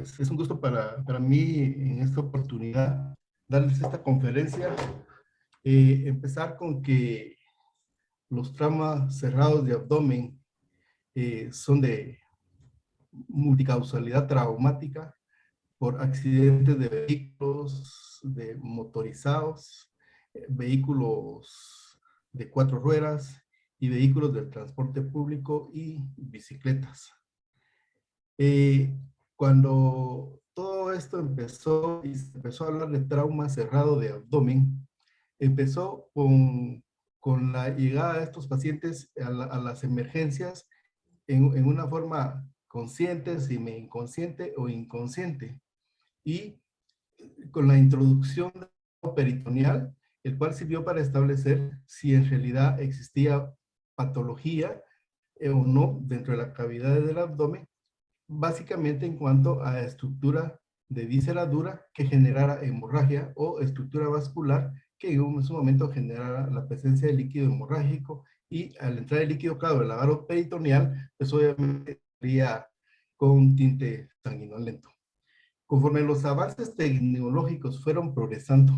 Pues es un gusto para mí en esta oportunidad darles esta conferencia. Empezar con que los traumas cerrados de abdomen son de multicausalidad traumática por accidentes de vehículos de motorizados, vehículos de 4 ruedas y vehículos del transporte público y bicicletas. Cuando todo esto empezó y se empezó a hablar de trauma cerrado de abdomen, empezó con la llegada de estos pacientes a las emergencias en una forma consciente, semi-inconsciente o inconsciente. Y con la introducción del peritoneal, el cual sirvió para establecer si en realidad existía patología o no dentro de la cavidad del abdomen, básicamente en cuanto a estructura de víscera dura que generara hemorragia o estructura vascular que en su momento generara la presencia de líquido hemorrágico, y al entrar el líquido, claro, el lavado peritoneal, pues obviamente sería con un tinte sanguinolento. Conforme los avances tecnológicos fueron progresando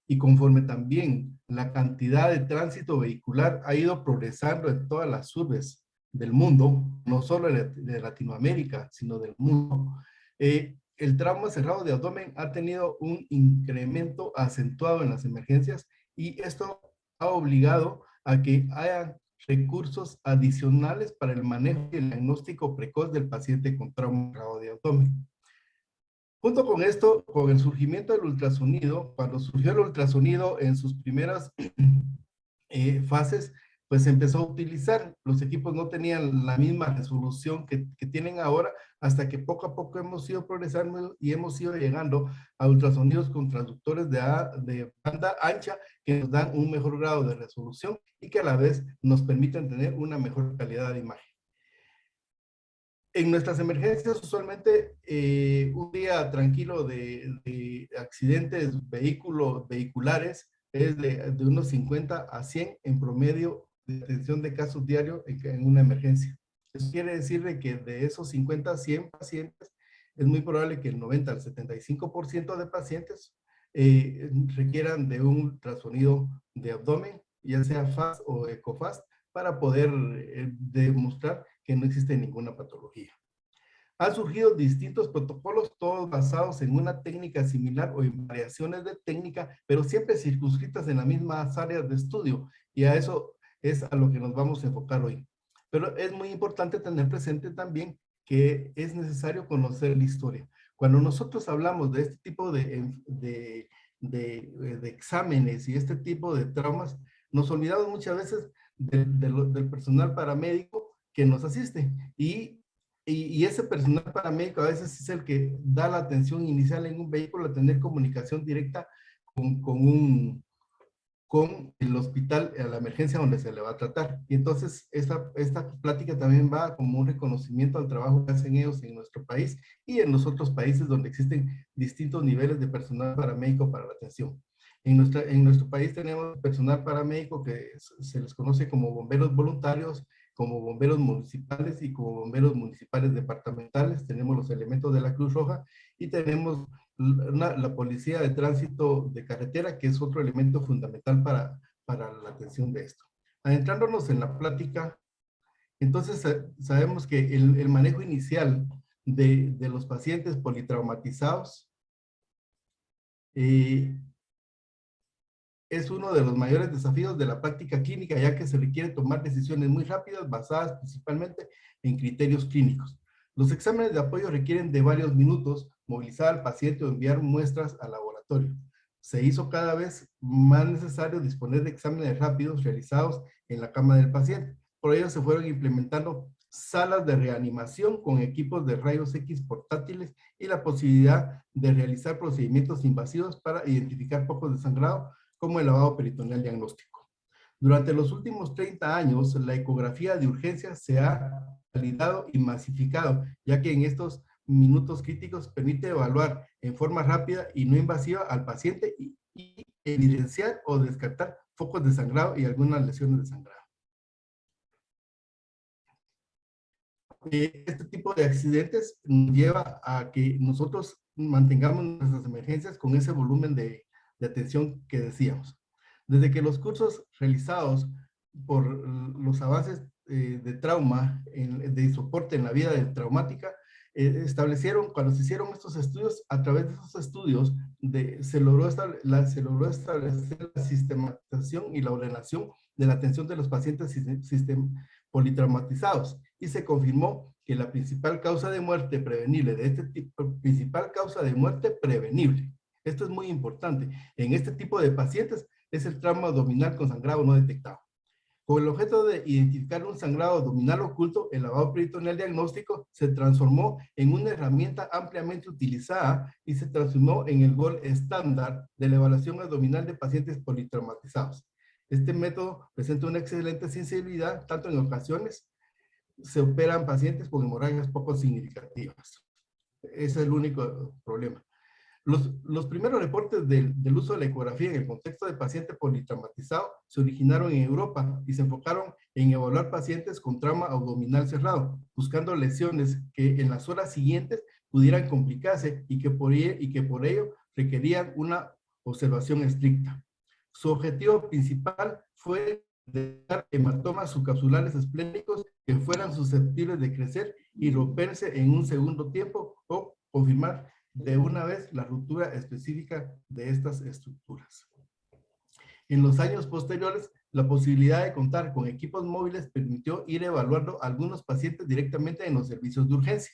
y conforme también la cantidad de tránsito vehicular ha ido progresando en todas las urbes del mundo, no solo de Latinoamérica, sino del mundo, el trauma cerrado de abdomen ha tenido un incremento acentuado en las emergencias, y esto ha obligado a que haya recursos adicionales para el manejo y el diagnóstico precoz del paciente con trauma cerrado de abdomen. Junto con esto, con el surgimiento del ultrasonido, cuando surgió el ultrasonido en sus primeras fases, pues se empezó a utilizar. Los equipos no tenían la misma resolución que tienen ahora, hasta que poco a poco hemos ido progresando y hemos ido llegando a ultrasonidos con transductores de banda ancha que nos dan un mejor grado de resolución y que a la vez nos permiten tener una mejor calidad de imagen. En nuestras emergencias, usualmente, un día tranquilo de accidentes vehiculares es de unos 50 a 100 en promedio de atención de casos diarios en una emergencia. Eso quiere decir que de esos 50 a 100 pacientes, es muy probable que el 90 al 75% de pacientes requieran de un ultrasonido de abdomen, ya sea FAST o EcoFast, para poder demostrar que no existe ninguna patología. Han surgido distintos protocolos, todos basados en una técnica similar o en variaciones de técnica, pero siempre circunscritas en las mismas áreas de estudio, y a eso es a lo que nos vamos a enfocar hoy. Pero es muy importante tener presente también que es necesario conocer la historia. Cuando nosotros hablamos de este tipo de exámenes y este tipo de traumas, nos olvidamos muchas veces del personal paramédico que nos asiste, y ese personal paramédico a veces es el que da la atención inicial en un vehículo, a tener comunicación directa con el hospital, a la emergencia donde se le va a tratar. Y entonces esta plática también va como un reconocimiento al trabajo que hacen ellos en nuestro país y en los otros países donde existen distintos niveles de personal paramédico para la atención. En nuestro país tenemos personal paramédico que se les conoce como bomberos voluntarios, como bomberos municipales y como bomberos municipales departamentales. Tenemos los elementos de la Cruz Roja y tenemos la policía de tránsito de carretera, que es otro elemento fundamental para la atención de esto. Adentrándonos en la plática, entonces sabemos que el manejo inicial de los pacientes politraumatizados es uno de los mayores desafíos de la práctica clínica, ya que se requiere tomar decisiones muy rápidas basadas principalmente en criterios clínicos. Los exámenes de apoyo requieren de varios minutos, movilizar al paciente o enviar muestras al laboratorio. Se hizo cada vez más necesario disponer de exámenes rápidos realizados en la cama del paciente. Por ello se fueron implementando salas de reanimación con equipos de rayos X portátiles y la posibilidad de realizar procedimientos invasivos para identificar focos de sangrado, como el lavado peritoneal diagnóstico. Durante los últimos 30 años, la ecografía de urgencia se ha validado y masificado, ya que en estos minutos críticos permite evaluar en forma rápida y no invasiva al paciente y evidenciar o descartar focos de sangrado y algunas lesiones de sangrado. Este tipo de accidentes nos lleva a que nosotros mantengamos nuestras emergencias con ese volumen de atención que decíamos. Desde que los cursos realizados por los avances de trauma, de soporte en la vida traumática, establecieron, cuando se hicieron estos estudios, a través de esos estudios, se logró establecer la sistematización y la ordenación de la atención de los pacientes politraumatizados, y se confirmó que la principal causa de muerte prevenible de este tipo, principal causa de muerte prevenible, esto es muy importante, en este tipo de pacientes es el trauma abdominal con sangrado no detectado. Con el objeto de identificar un sangrado abdominal oculto, el lavado peritoneal diagnóstico se transformó en una herramienta ampliamente utilizada y se transformó en el gol estándar de la evaluación abdominal de pacientes politraumatizados. Este método presenta una excelente sensibilidad, tanto en ocasiones se operan pacientes con hemorragias poco significativas. Ese es el único problema. Los primeros reportes del uso de la ecografía en el contexto de paciente politraumatizado se originaron en Europa y se enfocaron en evaluar pacientes con trauma abdominal cerrado, buscando lesiones que en las horas siguientes pudieran complicarse y que por ello requerían una observación estricta. Su objetivo principal fue detectar hematomas subcapsulares esplénicos que fueran susceptibles de crecer y romperse en un segundo tiempo o confirmar de una vez la ruptura específica de estas estructuras. En los años posteriores, la posibilidad de contar con equipos móviles permitió ir evaluando a algunos pacientes directamente en los servicios de urgencia.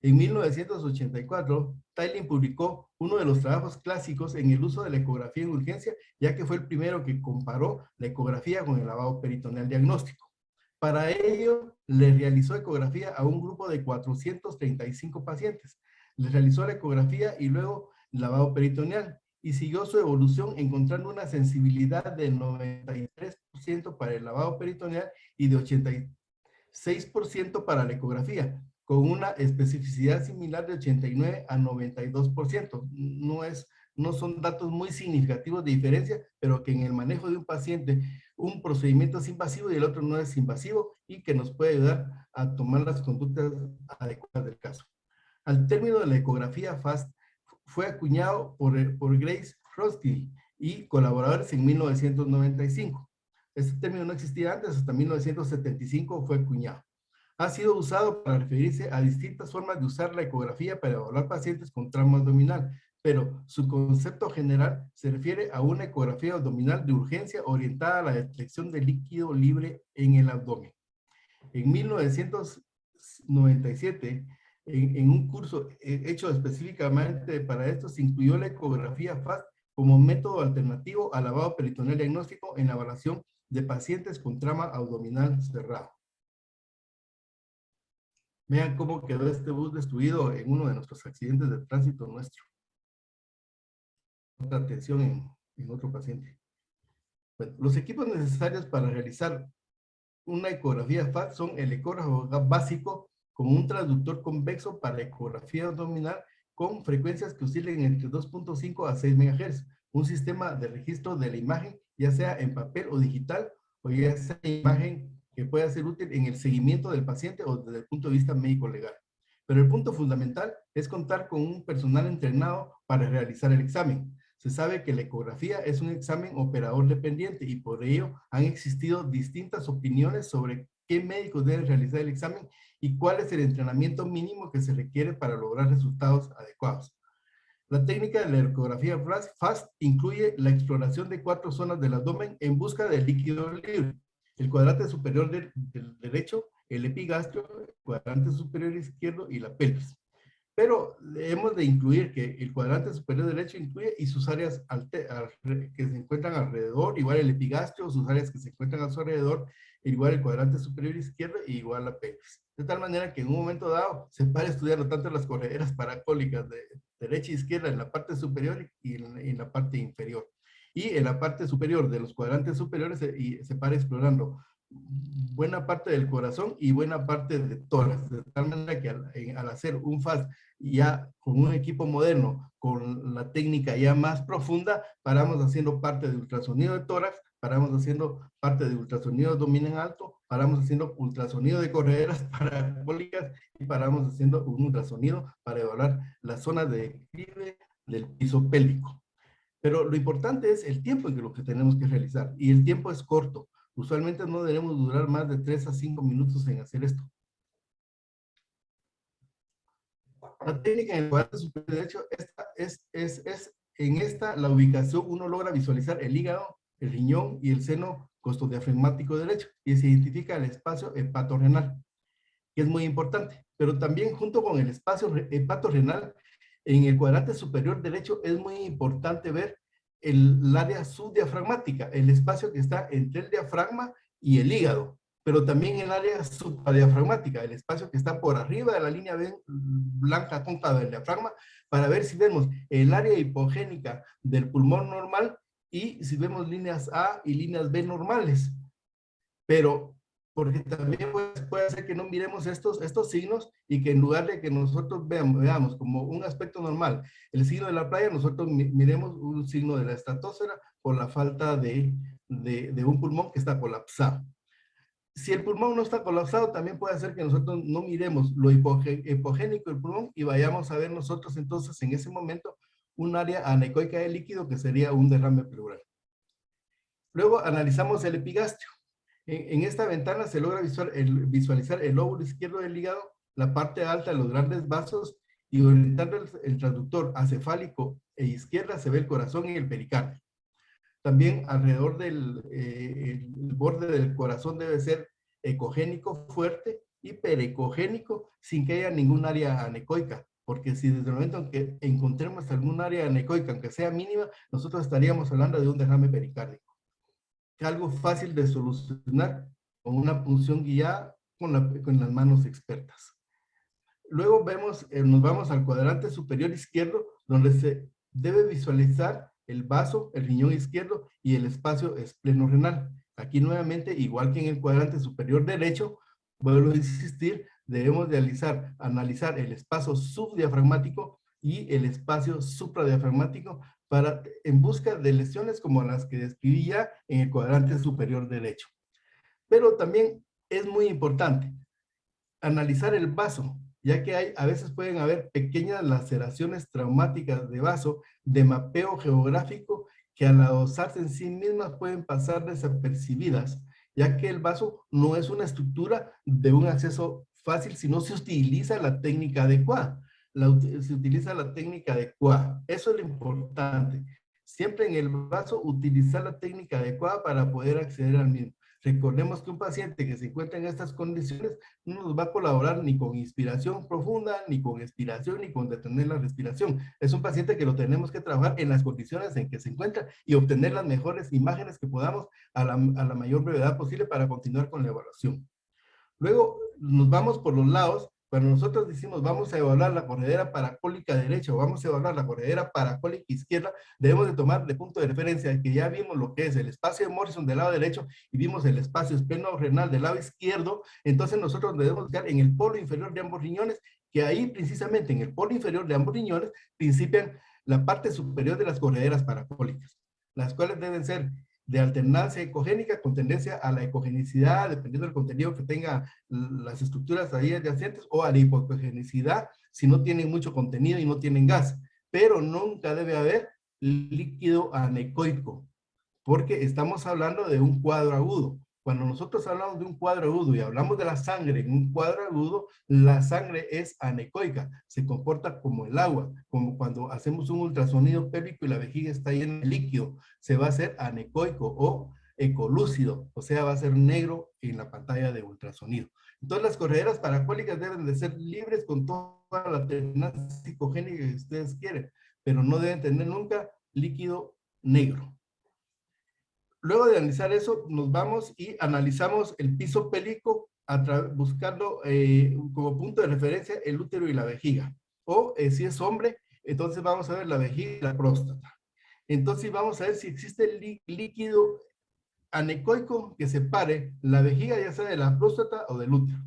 En 1984, Tailin publicó uno de los trabajos clásicos en el uso de la ecografía en urgencia, ya que fue el primero que comparó la ecografía con el lavado peritoneal diagnóstico. Para ello, le realizó ecografía a un grupo de 435 pacientes. Les realizó la ecografía y luego lavado peritoneal y siguió su evolución encontrando una sensibilidad de 93% para el lavado peritoneal y de 86% para la ecografía, con una especificidad similar de 89 a 92%. No son datos muy significativos de diferencia, pero que en el manejo de un paciente, un procedimiento es invasivo y el otro no es invasivo y que nos puede ayudar a tomar las conductas adecuadas del caso. Al término de la ecografía FAST, fue acuñado por Grace Rothschild y colaboradores en 1995. Este término no existía antes, hasta 1975 fue acuñado. Ha sido usado para referirse a distintas formas de usar la ecografía para evaluar pacientes con trauma abdominal, pero su concepto general se refiere a una ecografía abdominal de urgencia orientada a la detección de líquido libre en el abdomen. En 1997, en un curso hecho específicamente para esto, se incluyó la ecografía FAST como método alternativo al lavado peritoneal diagnóstico en la evaluación de pacientes con trauma abdominal cerrado. Vean cómo quedó este bus destruido en uno de nuestros accidentes de tránsito nuestro. Otra atención en otro paciente. Bueno, los equipos necesarios para realizar una ecografía FAST son el ecógrafo básico con un transductor convexo para ecografía abdominal con frecuencias que oscilen entre 2.5 a 6 MHz, un sistema de registro de la imagen, ya sea en papel o digital, o ya sea imagen que pueda ser útil en el seguimiento del paciente o desde el punto de vista médico-legal. Pero el punto fundamental es contar con un personal entrenado para realizar el examen. Se sabe que la ecografía es un examen operador dependiente y por ello han existido distintas opiniones sobre qué médicos deben realizar el examen y cuál es el entrenamiento mínimo que se requiere para lograr resultados adecuados. La técnica de la ecografía FAST incluye la exploración de 4 zonas del abdomen en busca del líquido libre: el cuadrante superior del derecho, el epigastrio, el cuadrante superior izquierdo y la pelvis. Pero hemos de incluir que el cuadrante superior derecho incluye y sus áreas que se encuentran alrededor, igual el epigastrio, sus áreas que se encuentran a su alrededor, igual el cuadrante superior izquierdo y igual la pelvis. De tal manera que en un momento dado se para estudiar tanto las correderas paracólicas de derecha e izquierda en la parte superior y en la parte inferior. Y en la parte superior de los cuadrantes superiores se para explorando buena parte del corazón y buena parte de tórax, de tal manera que al hacer un FAST ya con un equipo moderno, con la técnica ya más profunda, paramos haciendo parte de ultrasonido de tórax paramos haciendo parte de ultrasonido abdominal alto, paramos haciendo ultrasonido de correderas parabólicas y paramos haciendo un ultrasonido para evaluar la zona de declive del piso pélvico. Pero lo importante es el tiempo en que lo que tenemos que realizar, y el tiempo es corto. Usualmente no debemos durar más de 3 a 5 minutos en hacer esto. La técnica en el cuadrante superior derecho, en esta la ubicación uno logra visualizar el hígado, el riñón y el seno costodiafragmático derecho, y se identifica el espacio hepatorrenal, que es muy importante. Pero también junto con el espacio hepatorrenal, en el cuadrante superior derecho es muy importante ver el área subdiafragmática, el espacio que está entre el diafragma y el hígado, pero también el área supradiafragmática, el espacio que está por arriba de la línea blanca cóncava del diafragma, para ver si vemos el área hipogénica del pulmón normal y si vemos líneas A y líneas B normales. Pero porque también puede ser que no miremos estos signos y que en lugar de que nosotros veamos como un aspecto normal el signo de la playa, nosotros miremos un signo de la estratosfera por la falta de un pulmón que está colapsado. Si el pulmón no está colapsado, también puede hacer que nosotros no miremos lo hipogénico del pulmón y vayamos a ver nosotros entonces en ese momento un área anecoica de líquido que sería un derrame pleural. Luego analizamos el epigastrio. En esta ventana se logra visualizar el lóbulo izquierdo del hígado, la parte alta de los grandes vasos, y orientando el transductor acefálico e izquierda se ve el corazón y el pericardio. También alrededor del el borde del corazón debe ser ecogénico fuerte y perecogénico sin que haya ningún área anecoica, porque si desde el momento en que encontremos algún área anecoica, aunque sea mínima, nosotros estaríamos hablando de un derrame pericárdico. Algo fácil de solucionar con una punción guiada con las manos expertas. Luego nos vamos al cuadrante superior izquierdo, donde se debe visualizar el vaso, el riñón izquierdo y el espacio esplenorenal. Aquí nuevamente, igual que en el cuadrante superior derecho, vuelvo a insistir, debemos de analizar el espacio subdiafragmático y el espacio supradiafragmático en busca de lesiones como las que describí ya en el cuadrante superior derecho. Pero también es muy importante analizar el vaso, ya que a veces pueden haber pequeñas laceraciones traumáticas de vaso de mapeo geográfico que al adosarse en sí mismas pueden pasar desapercibidas, ya que el vaso no es una estructura de un acceso fácil si no se utiliza la técnica adecuada. Se utiliza la técnica adecuada. Eso es lo importante. Siempre en el vaso utilizar la técnica adecuada para poder acceder al mismo. Recordemos que un paciente que se encuentra en estas condiciones no nos va a colaborar ni con inspiración profunda, ni con expiración, ni con detener la respiración. Es un paciente que lo tenemos que trabajar en las condiciones en que se encuentra y obtener las mejores imágenes que podamos a la mayor brevedad posible para continuar con la evaluación. Luego nos vamos por los lados. Cuando nosotros decimos vamos a evaluar la corredera paracólica derecha o vamos a evaluar la corredera paracólica izquierda, debemos de tomar de punto de referencia que ya vimos lo que es el espacio de Morrison del lado derecho y vimos el espacio esplenorenal del lado izquierdo. Entonces nosotros debemos buscar en el polo inferior de ambos riñones, que ahí precisamente en el polo inferior de ambos riñones principian la parte superior de las correderas paracólicas, las cuales deben ser de alternancia ecogénica con tendencia a la ecogenicidad, dependiendo del contenido que tenga las estructuras ahí adyacentes, o a la hipogenicidad si no tienen mucho contenido y no tienen gas. Pero nunca debe haber líquido anecoico, porque estamos hablando de un cuadro agudo. Cuando nosotros hablamos de un cuadro agudo y hablamos de la sangre en un cuadro agudo, la sangre es anecoica, se comporta como el agua, como cuando hacemos un ultrasonido pélvico y la vejiga está llena de líquido, se va a hacer anecoico o ecolúcido, o sea, va a ser negro en la pantalla de ultrasonido. Entonces las correderas paracólicas deben de ser libres con toda la alternancia psicogénica que ustedes quieren, pero no deben tener nunca líquido negro. Luego de analizar eso, nos vamos y analizamos el piso pélvico buscando como punto de referencia el útero y la vejiga. O si es hombre, entonces vamos a ver la vejiga y la próstata. Entonces vamos a ver si existe líquido anecoico que separe la vejiga, ya sea de la próstata o del útero.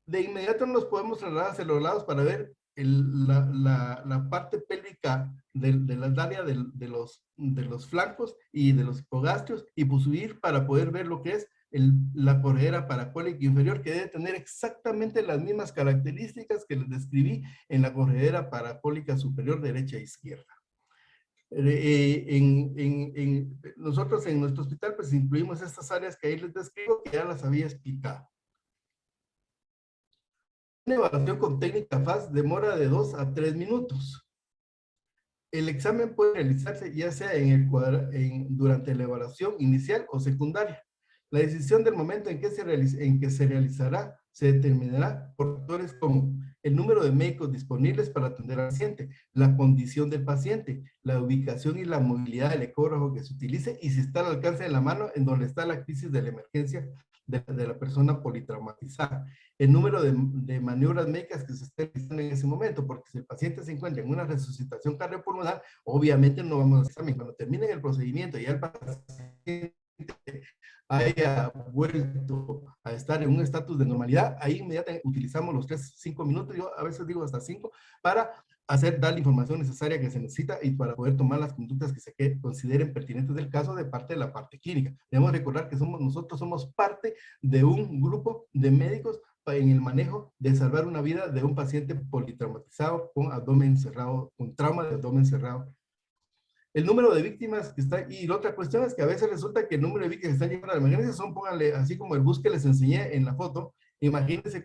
De inmediato nos podemos trasladar hacia los lados para ver la parte pélvica de las áreas de los flancos y de los hipogastrios y pues subir para poder ver lo que es la corredera paracólica inferior, que debe tener exactamente las mismas características que les describí en la corredera paracólica superior derecha e izquierda. Nosotros en nuestro hospital pues incluimos estas áreas que ahí les describo, que ya las había explicado. Una evaluación con técnica FAST demora de 2 a 3 minutos. El examen puede realizarse ya sea durante la evaluación inicial o secundaria. La decisión del momento en que se realizará se determinará por factores como el número de médicos disponibles para atender al paciente, la condición del paciente, la ubicación y la movilidad del ecógrafo que se utilice y si está al alcance de la mano en donde está la crisis de la emergencia de la persona politraumatizada, el número de maniobras médicas que se estén realizando en ese momento, porque si el paciente se encuentra en una resucitación cardiopulmonar, obviamente no vamos a hacer examen. Cuando termine el procedimiento y ya el paciente haya vuelto a estar en un estatus de normalidad, ahí inmediatamente utilizamos los 5 minutos, yo a veces digo hasta 5, para dar la información necesaria que se necesita y para poder tomar las conductas que se consideren pertinentes del caso de parte de la parte clínica. Debemos recordar que nosotros somos parte de un grupo de médicos en el manejo de salvar una vida de un paciente politraumatizado con abdomen cerrado, con trauma de abdomen cerrado. El número de víctimas que está, y la otra cuestión es que a veces resulta que el número de víctimas que están llegando a la emergencia son, pónganle, así como el bus que les enseñé en la foto, imagínense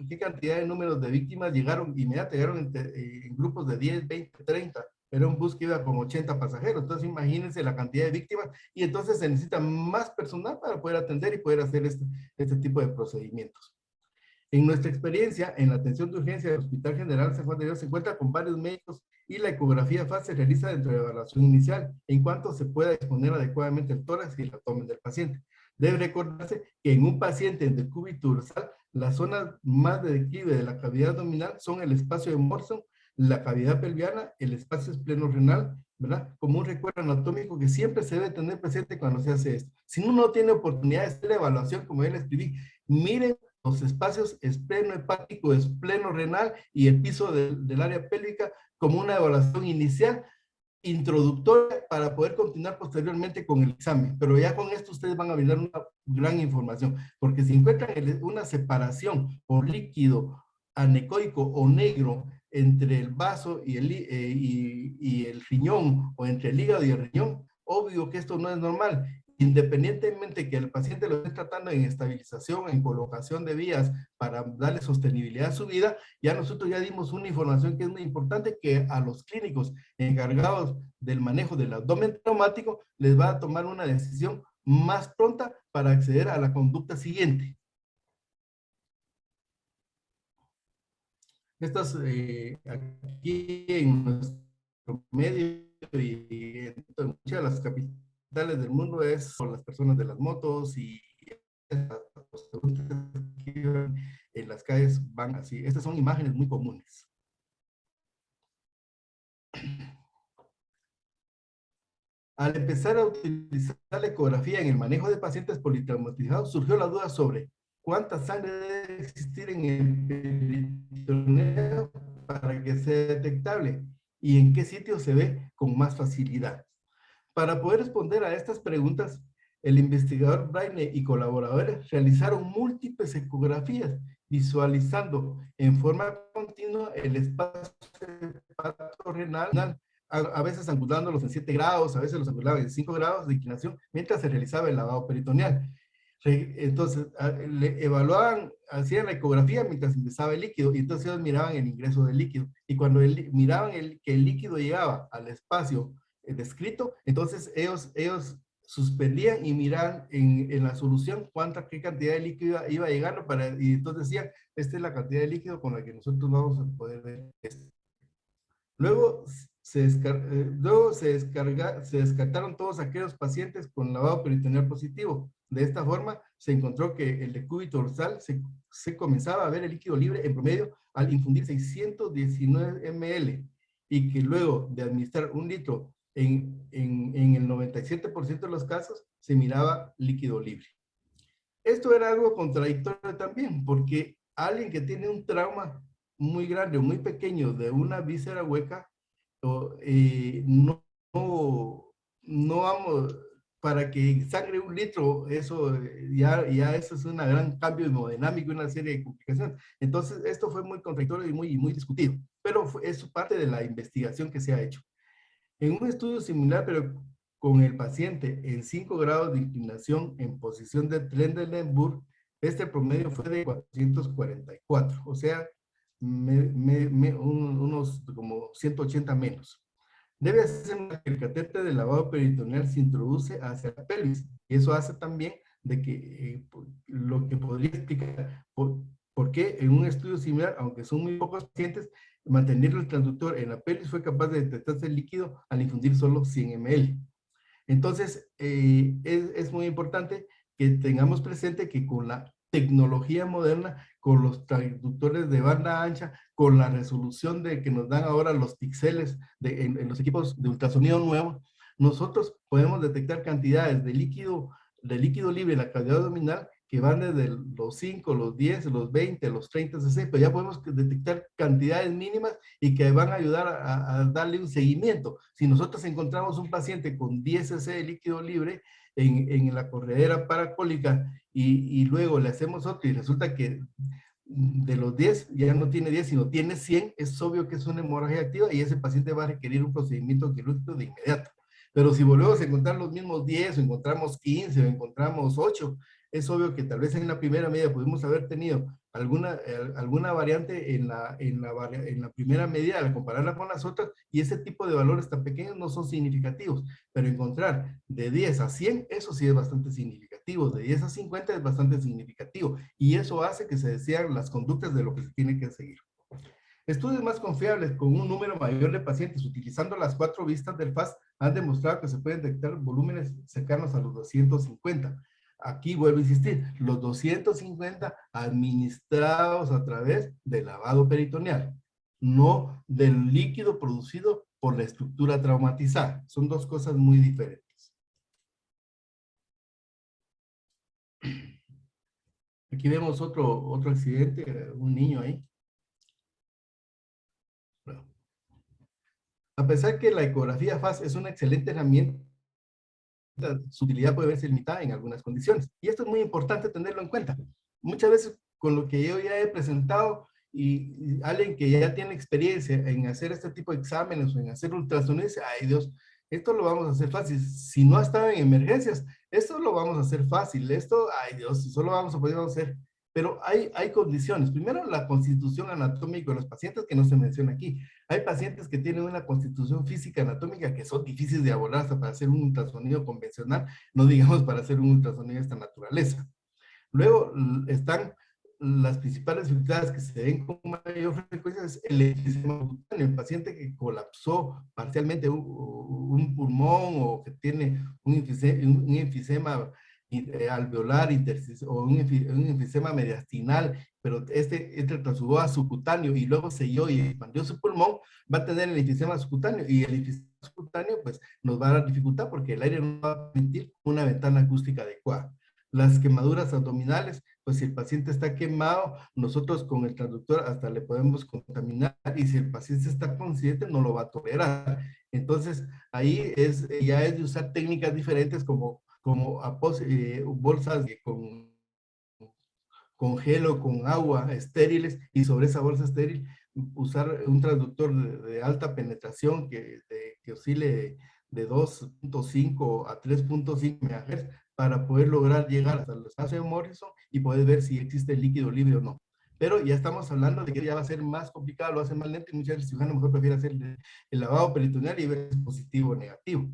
qué cantidad de números de víctimas llegaron, inmediatamente llegaron en grupos de 10, 20, 30, era un bus que iba con 80 pasajeros, entonces imagínense la cantidad de víctimas, y entonces se necesita más personal para poder atender y poder hacer este tipo de procedimientos. En nuestra experiencia, en la atención de urgencia del Hospital General San Juan de Dios se encuentra con varios médicos y la ecografía FAST se realiza dentro de la evaluación inicial, en cuanto se pueda exponer adecuadamente el tórax y el abdomen del paciente. Debe recordarse que en un paciente en decúbito dorsal, las zonas más de declive de la cavidad abdominal son el espacio de Morrison, la cavidad pelviana, el espacio espleno-renal, ¿verdad? Como un recuerdo anatómico que siempre se debe tener presente cuando se hace esto. Si uno no tiene oportunidad de hacer la evaluación, como ya le escribí, miren los espacios espleno hepático, espleno renal y el piso del área pélvica como una evaluación inicial introductoria para poder continuar posteriormente con el examen. Pero ya con esto ustedes van a brindar una gran información, porque si encuentran una separación por líquido anecoico o negro entre el vaso y el riñón, o entre el hígado y el riñón, obvio que esto no es normal. Independientemente que el paciente lo esté tratando en estabilización, en colocación de vías para darle sostenibilidad a su vida, ya nosotros ya dimos una información que es muy importante, que a los clínicos encargados del manejo del abdomen traumático les va a tomar una decisión más pronta para acceder a la conducta siguiente. Estas, aquí en nuestro medio y en muchas de las capitales del mundo es por las personas de las motos y los que en las calles van así. Estas son imágenes muy comunes. Al empezar a utilizar la ecografía en el manejo de pacientes politraumatizados, surgió la duda sobre cuánta sangre debe existir en el peritoneo para que sea detectable y en qué sitio se ve con más facilidad. Para poder responder a estas preguntas, el investigador Braine y colaboradores realizaron múltiples ecografías, visualizando en forma continua el espacio hepatorenal, a veces angulándolos en 7 grados, a veces los angulaban en 5 grados de inclinación, mientras se realizaba el lavado peritoneal. Entonces, le evaluaban, hacían la ecografía mientras ingresaba el líquido, y entonces ellos miraban el ingreso del líquido, y cuando miraban que el líquido llegaba al espacio descrito, entonces ellos suspendían y miraban en la solución qué cantidad de líquido iba llegando, y entonces decían, esta es la cantidad de líquido con la que nosotros vamos a poder ver esto. Luego se descartaron todos aquellos pacientes con lavado peritoneal positivo. De esta forma, se encontró que el decúbito dorsal se comenzaba a ver el líquido libre en promedio al infundir 619 ml, y que luego de administrar 1 litro en el 97% de los casos se miraba líquido libre. Esto era algo contradictorio también, porque alguien que tiene un trauma muy grande o muy pequeño de una víscera hueca, no, no vamos, para que sangre 1 litro, eso ya eso es un gran cambio hemodinámico y una serie de complicaciones. Entonces, esto fue muy contradictorio y muy discutido, pero es parte de la investigación que se ha hecho. En un estudio similar, pero con el paciente en 5 grados de inclinación en posición de Trendelenburg, este promedio fue de 444, o sea, unos como 180 menos. Debe hacerse que el catéter de lavado peritoneal se introduce hacia la pelvis, y eso hace también de que lo que podría explicar por qué en un estudio similar, aunque son muy pocos pacientes, mantener el transductor en la pelvis fue capaz de detectarse el líquido al infundir solo 100 ml. Entonces, es muy importante que tengamos presente que con la tecnología moderna, con los transductores de banda ancha, con la resolución de que nos dan ahora los píxeles en los equipos de ultrasonido nuevos, nosotros podemos detectar cantidades de líquido libre en la cavidad abdominal que van desde los 5, los 10, los 20, los 30 cc, pero ya podemos detectar cantidades mínimas y que van a ayudar a darle un seguimiento. Si nosotros encontramos un paciente con 10 cc de líquido libre en la corredera paracólica y luego le hacemos otro y resulta que de los 10 ya no tiene 10, sino tiene 100, es obvio que es una hemorragia activa y ese paciente va a requerir un procedimiento quirúrgico de inmediato. Pero si volvemos a encontrar los mismos 10, o encontramos 15, o encontramos 8, es obvio que tal vez en la primera medida pudimos haber tenido alguna variante en la primera medida al compararla con las otras, y ese tipo de valores tan pequeños no son significativos, pero encontrar de 10 a 100, eso sí es bastante significativo, de 10 a 50 es bastante significativo, y eso hace que se desean las conductas de lo que se tiene que seguir. Estudios más confiables con un número mayor de pacientes utilizando las 4 vistas del FAST han demostrado que se pueden detectar volúmenes cercanos a los 250. Aquí vuelvo a insistir, los 250 administrados a través del lavado peritoneal, no del líquido producido por la estructura traumatizada. Son dos cosas muy diferentes. Aquí vemos otro accidente, un niño ahí. Bueno, a pesar que la ecografía FAST es una excelente herramienta, su utilidad puede verse limitada en algunas condiciones. Y esto es muy importante tenerlo en cuenta. Muchas veces con lo que yo ya he presentado y alguien que ya tiene experiencia en hacer este tipo de exámenes o en hacer ultrasonidos, dice, ay Dios, esto lo vamos a hacer fácil. Si no ha estado en emergencias, esto lo vamos a hacer fácil. Esto, ay Dios, solo vamos a poder hacer. Pero hay condiciones. Primero, la constitución anatómica de los pacientes que no se menciona aquí. Hay pacientes que tienen una constitución física anatómica que son difíciles de abordar hasta para hacer un ultrasonido convencional, no digamos para hacer un ultrasonido de esta naturaleza. Luego están las principales dificultades que se ven con mayor frecuencia es el enfisema cutáneo, el paciente que colapsó parcialmente un pulmón o que tiene un enfisema alveolar o un enfisema mediastinal, pero este transudó a subcutáneo y luego selló y expandió su pulmón, va a tener el enfisema subcutáneo y el enfisema subcutáneo pues nos va a dar dificultad porque el aire no va a permitir una ventana acústica adecuada. Las quemaduras abdominales, pues si el paciente está quemado, nosotros con el transductor hasta le podemos contaminar y si el paciente está consciente no lo va a tolerar. Entonces ahí ya es de usar técnicas diferentes como bolsas con gel o con agua estériles y sobre esa bolsa estéril usar un transductor de alta penetración que oscile de 2.5 a 3.5 MHz para poder lograr llegar hasta el espacio de Morrison y poder ver si existe líquido libre o no. Pero ya estamos hablando de que ya va a ser más complicado, lo hace más lento y muchas veces el cirujano mejor prefiere hacer el lavado peritoneal y ver si es positivo o negativo.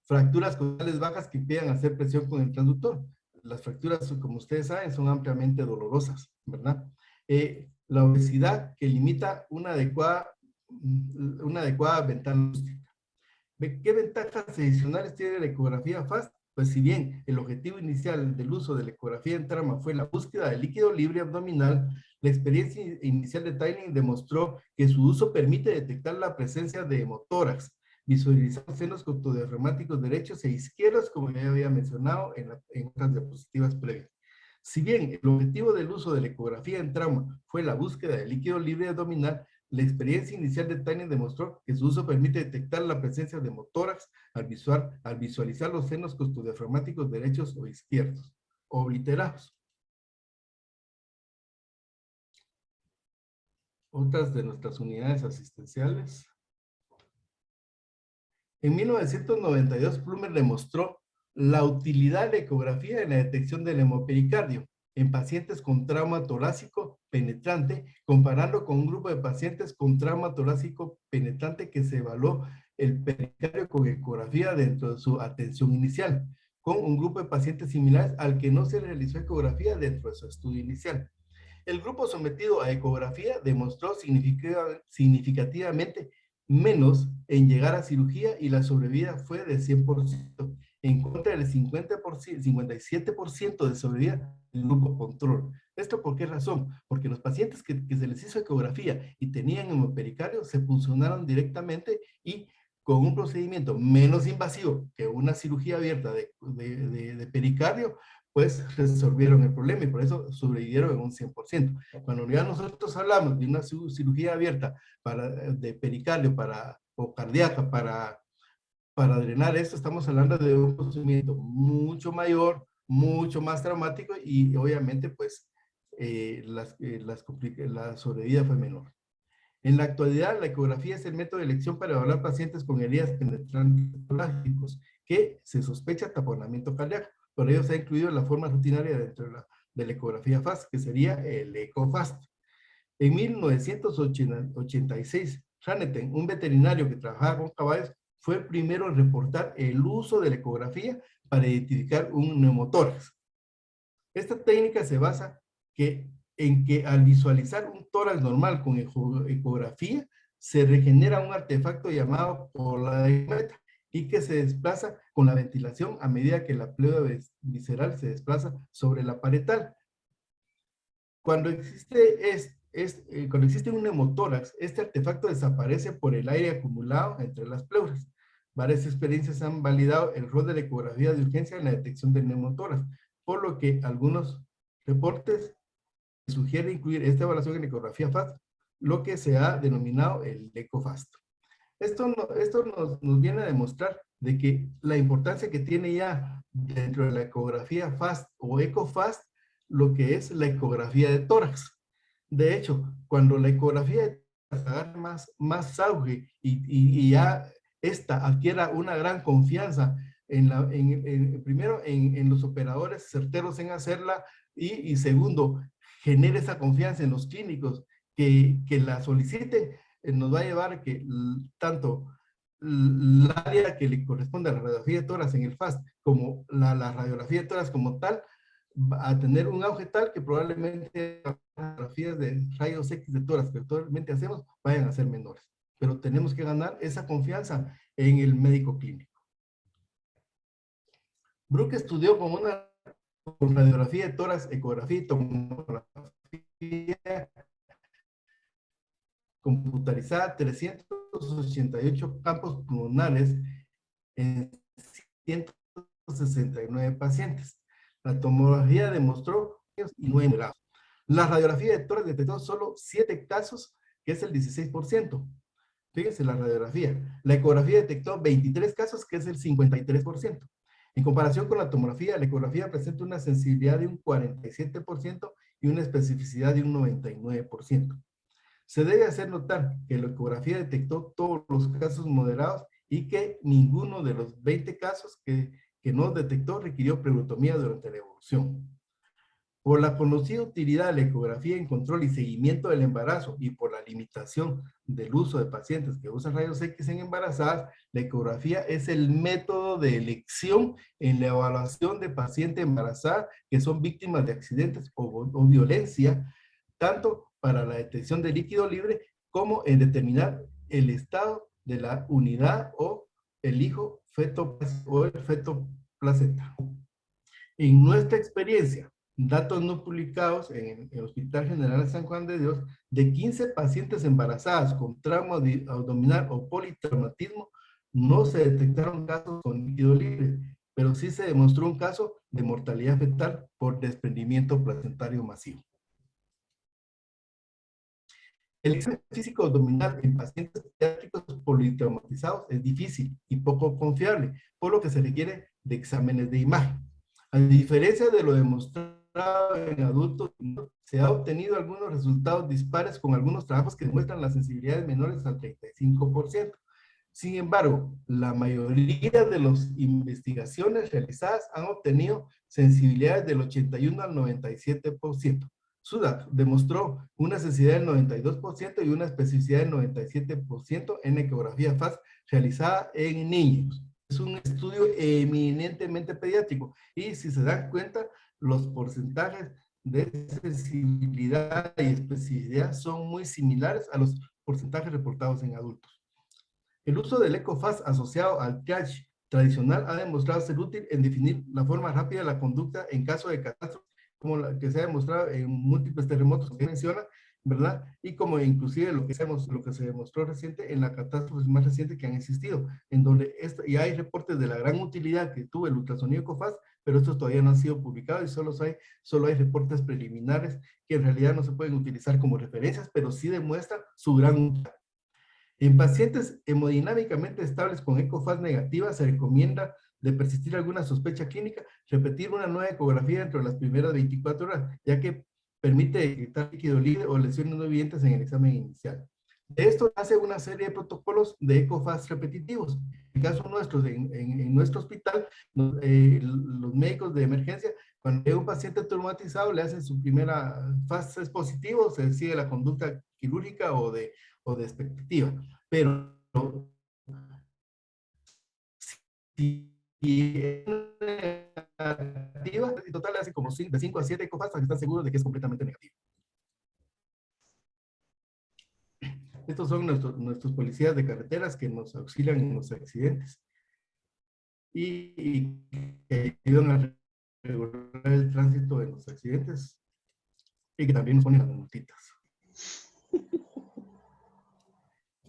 Fracturas cordales bajas que impidan hacer presión con el transductor. Las fracturas, como ustedes saben, son ampliamente dolorosas, ¿verdad? La obesidad que limita una adecuada ventana acústica. ¿Qué ventajas adicionales tiene la ecografía FAST? Pues si bien el objetivo inicial del uso de la ecografía en trauma fue la búsqueda de líquido libre abdominal, la experiencia inicial de Tiling demostró que su uso permite detectar la presencia de hemotórax, visualizar senos coctodiafragmáticos derechos e izquierdos, como ya había mencionado en otras diapositivas previas. Si bien el objetivo del uso de la ecografía en trauma fue la búsqueda de líquido libre abdominal, la experiencia inicial de Tiny demostró que su uso permite detectar la presencia de hemotórax al visualizar los senos costodiafragmáticos derechos o izquierdos, obliterados. Otras de nuestras unidades asistenciales. En 1992, Plummer demostró la utilidad de la ecografía en la detección del hemopericardio en pacientes con trauma torácico penetrante, comparando con un grupo de pacientes con trauma torácico penetrante que se evaluó el pericardio con ecografía dentro de su atención inicial, con un grupo de pacientes similares al que no se realizó ecografía dentro de su estudio inicial. El grupo sometido a ecografía demostró significativamente menos en llegar a cirugía y la sobrevida fue de 100%, en contra del 57% de sobrevida del grupo control. ¿Esto por qué razón? Porque los pacientes que se les hizo ecografía y tenían hemopericardio se puncionaron directamente y con un procedimiento menos invasivo que una cirugía abierta de pericardio, pues resolvieron el problema y por eso sobrevivieron en un 100%. Cuando ya nosotros hablamos de una cirugía abierta de pericardio o cardíaca para drenar esto, estamos hablando de un procedimiento mucho mayor, mucho más traumático y obviamente pues la sobrevida fue menor. En la actualidad, la ecografía es el método de elección para evaluar pacientes con heridas penetrantes torácicos que se sospecha taponamiento cardíaco. Por ello se ha incluido la forma rutinaria dentro de la ecografía FAST, que sería el ECOFAST. En 1986, Raneten, un veterinario que trabajaba con caballos, fue el primero en reportar el uso de la ecografía para identificar un neumotórax. Esta técnica se basa en que al visualizar un tórax normal con ecografía, se regenera un artefacto llamado polaridad y que se desplaza con la ventilación a medida que la pleura visceral se desplaza sobre la parietal. Cuando existe un neumotórax, este artefacto desaparece por el aire acumulado entre las pleuras. Varias experiencias han validado el rol de la ecografía de urgencia en la detección del neumotórax, por lo que algunos reportes sugieren incluir esta evaluación en ecografía FAST, lo que se ha denominado el ECOFAST. Esto nos viene a demostrar de que la importancia que tiene ya dentro de la ecografía FAST o ECOFAST lo que es la ecografía de tórax. De hecho, cuando la ecografía de tórax agarra más auge y ya esta adquiera una gran confianza primero en los operadores certeros en hacerla y segundo, genere esa confianza en los clínicos que la soliciten, nos va a llevar que tanto el área que le corresponde a la radiografía de tórax en el FAST como la radiografía de tórax como tal va a tener un auge tal que probablemente las radiografías de rayos X de tórax que actualmente hacemos vayan a ser menores. Pero tenemos que ganar esa confianza en el médico clínico. Brooke estudió con radiografía de tórax, ecografía y tomografía computarizada 388 campos pulmonares en 169 pacientes. La tomografía demostró 9 grados. La radiografía de tórax detectó solo 7 casos, que es el 16%. Fíjense la radiografía. La ecografía detectó 23 casos, que es el 53%. En comparación con la tomografía, la ecografía presenta una sensibilidad de un 47% y una especificidad de un 99%. Se debe hacer notar que la ecografía detectó todos los casos moderados y que ninguno de los 20 casos que no detectó requirió pleurotomía durante la evolución. Por la conocida utilidad de la ecografía en control y seguimiento del embarazo y por la limitación del uso de pacientes que usan rayos X en embarazadas, la ecografía es el método de elección en la evaluación de pacientes embarazadas que son víctimas de accidentes o violencia, tanto para la detección de líquido libre como en determinar el estado de la unidad o el hijo feto o el feto placenta. En nuestra experiencia, datos no publicados en el Hospital General de San Juan de Dios, de 15 pacientes embarazadas con trauma abdominal o politraumatismo, no se detectaron casos con líquido libre, pero sí se demostró un caso de mortalidad fetal por desprendimiento placentario masivo. El examen físico abdominal en pacientes pediátricos politraumatizados es difícil y poco confiable, por lo que se requiere de exámenes de imagen. A diferencia de lo demostrado en adultos, se ha obtenido algunos resultados dispares con algunos trabajos que demuestran las sensibilidades menores al 35%. Sin embargo, la mayoría de las investigaciones realizadas han obtenido sensibilidades del 81 al 97%. Sudak demostró una sensibilidad del 92% y una especificidad del 97% en ecografía FAST realizada en niños. Es un estudio eminentemente pediátrico y si se dan cuenta, los porcentajes de sensibilidad y especificidad son muy similares a los porcentajes reportados en adultos. El uso del EcoFast asociado al triage tradicional ha demostrado ser útil en definir la forma rápida de la conducta en caso de catástrofe, como la que se ha demostrado en múltiples terremotos que menciona, ¿verdad? Y como inclusive lo que se demostró reciente en la catástrofe más reciente que han existido, en donde y hay reportes de la gran utilidad que tuvo el ultrasonido EcoFast, pero estos todavía no han sido publicados y solo hay reportes preliminares que en realidad no se pueden utilizar como referencias, pero sí demuestran su gran utilidad. En pacientes hemodinámicamente estables con EcoFast negativa se recomienda, de persistir alguna sospecha clínica, repetir una nueva ecografía dentro de las primeras 24 horas, ya que permite detectar líquido libre o lesiones no evidentes en el examen inicial. De esto hace una serie de protocolos de EcoFast repetitivos. En el caso nuestro, en nuestro hospital, los médicos de emergencia, cuando hay un paciente traumatizado, le hacen su primera FAST es positivo, se decide la conducta quirúrgica o de expectativa. Pero si es negativa, en total le hacen como de 5 a 7 EcoFast para que están seguros de que es completamente negativo. Estos son nuestros policías de carreteras que nos auxilian en los accidentes y que ayudan a regular el tránsito de los accidentes y que también nos ponen las multitas.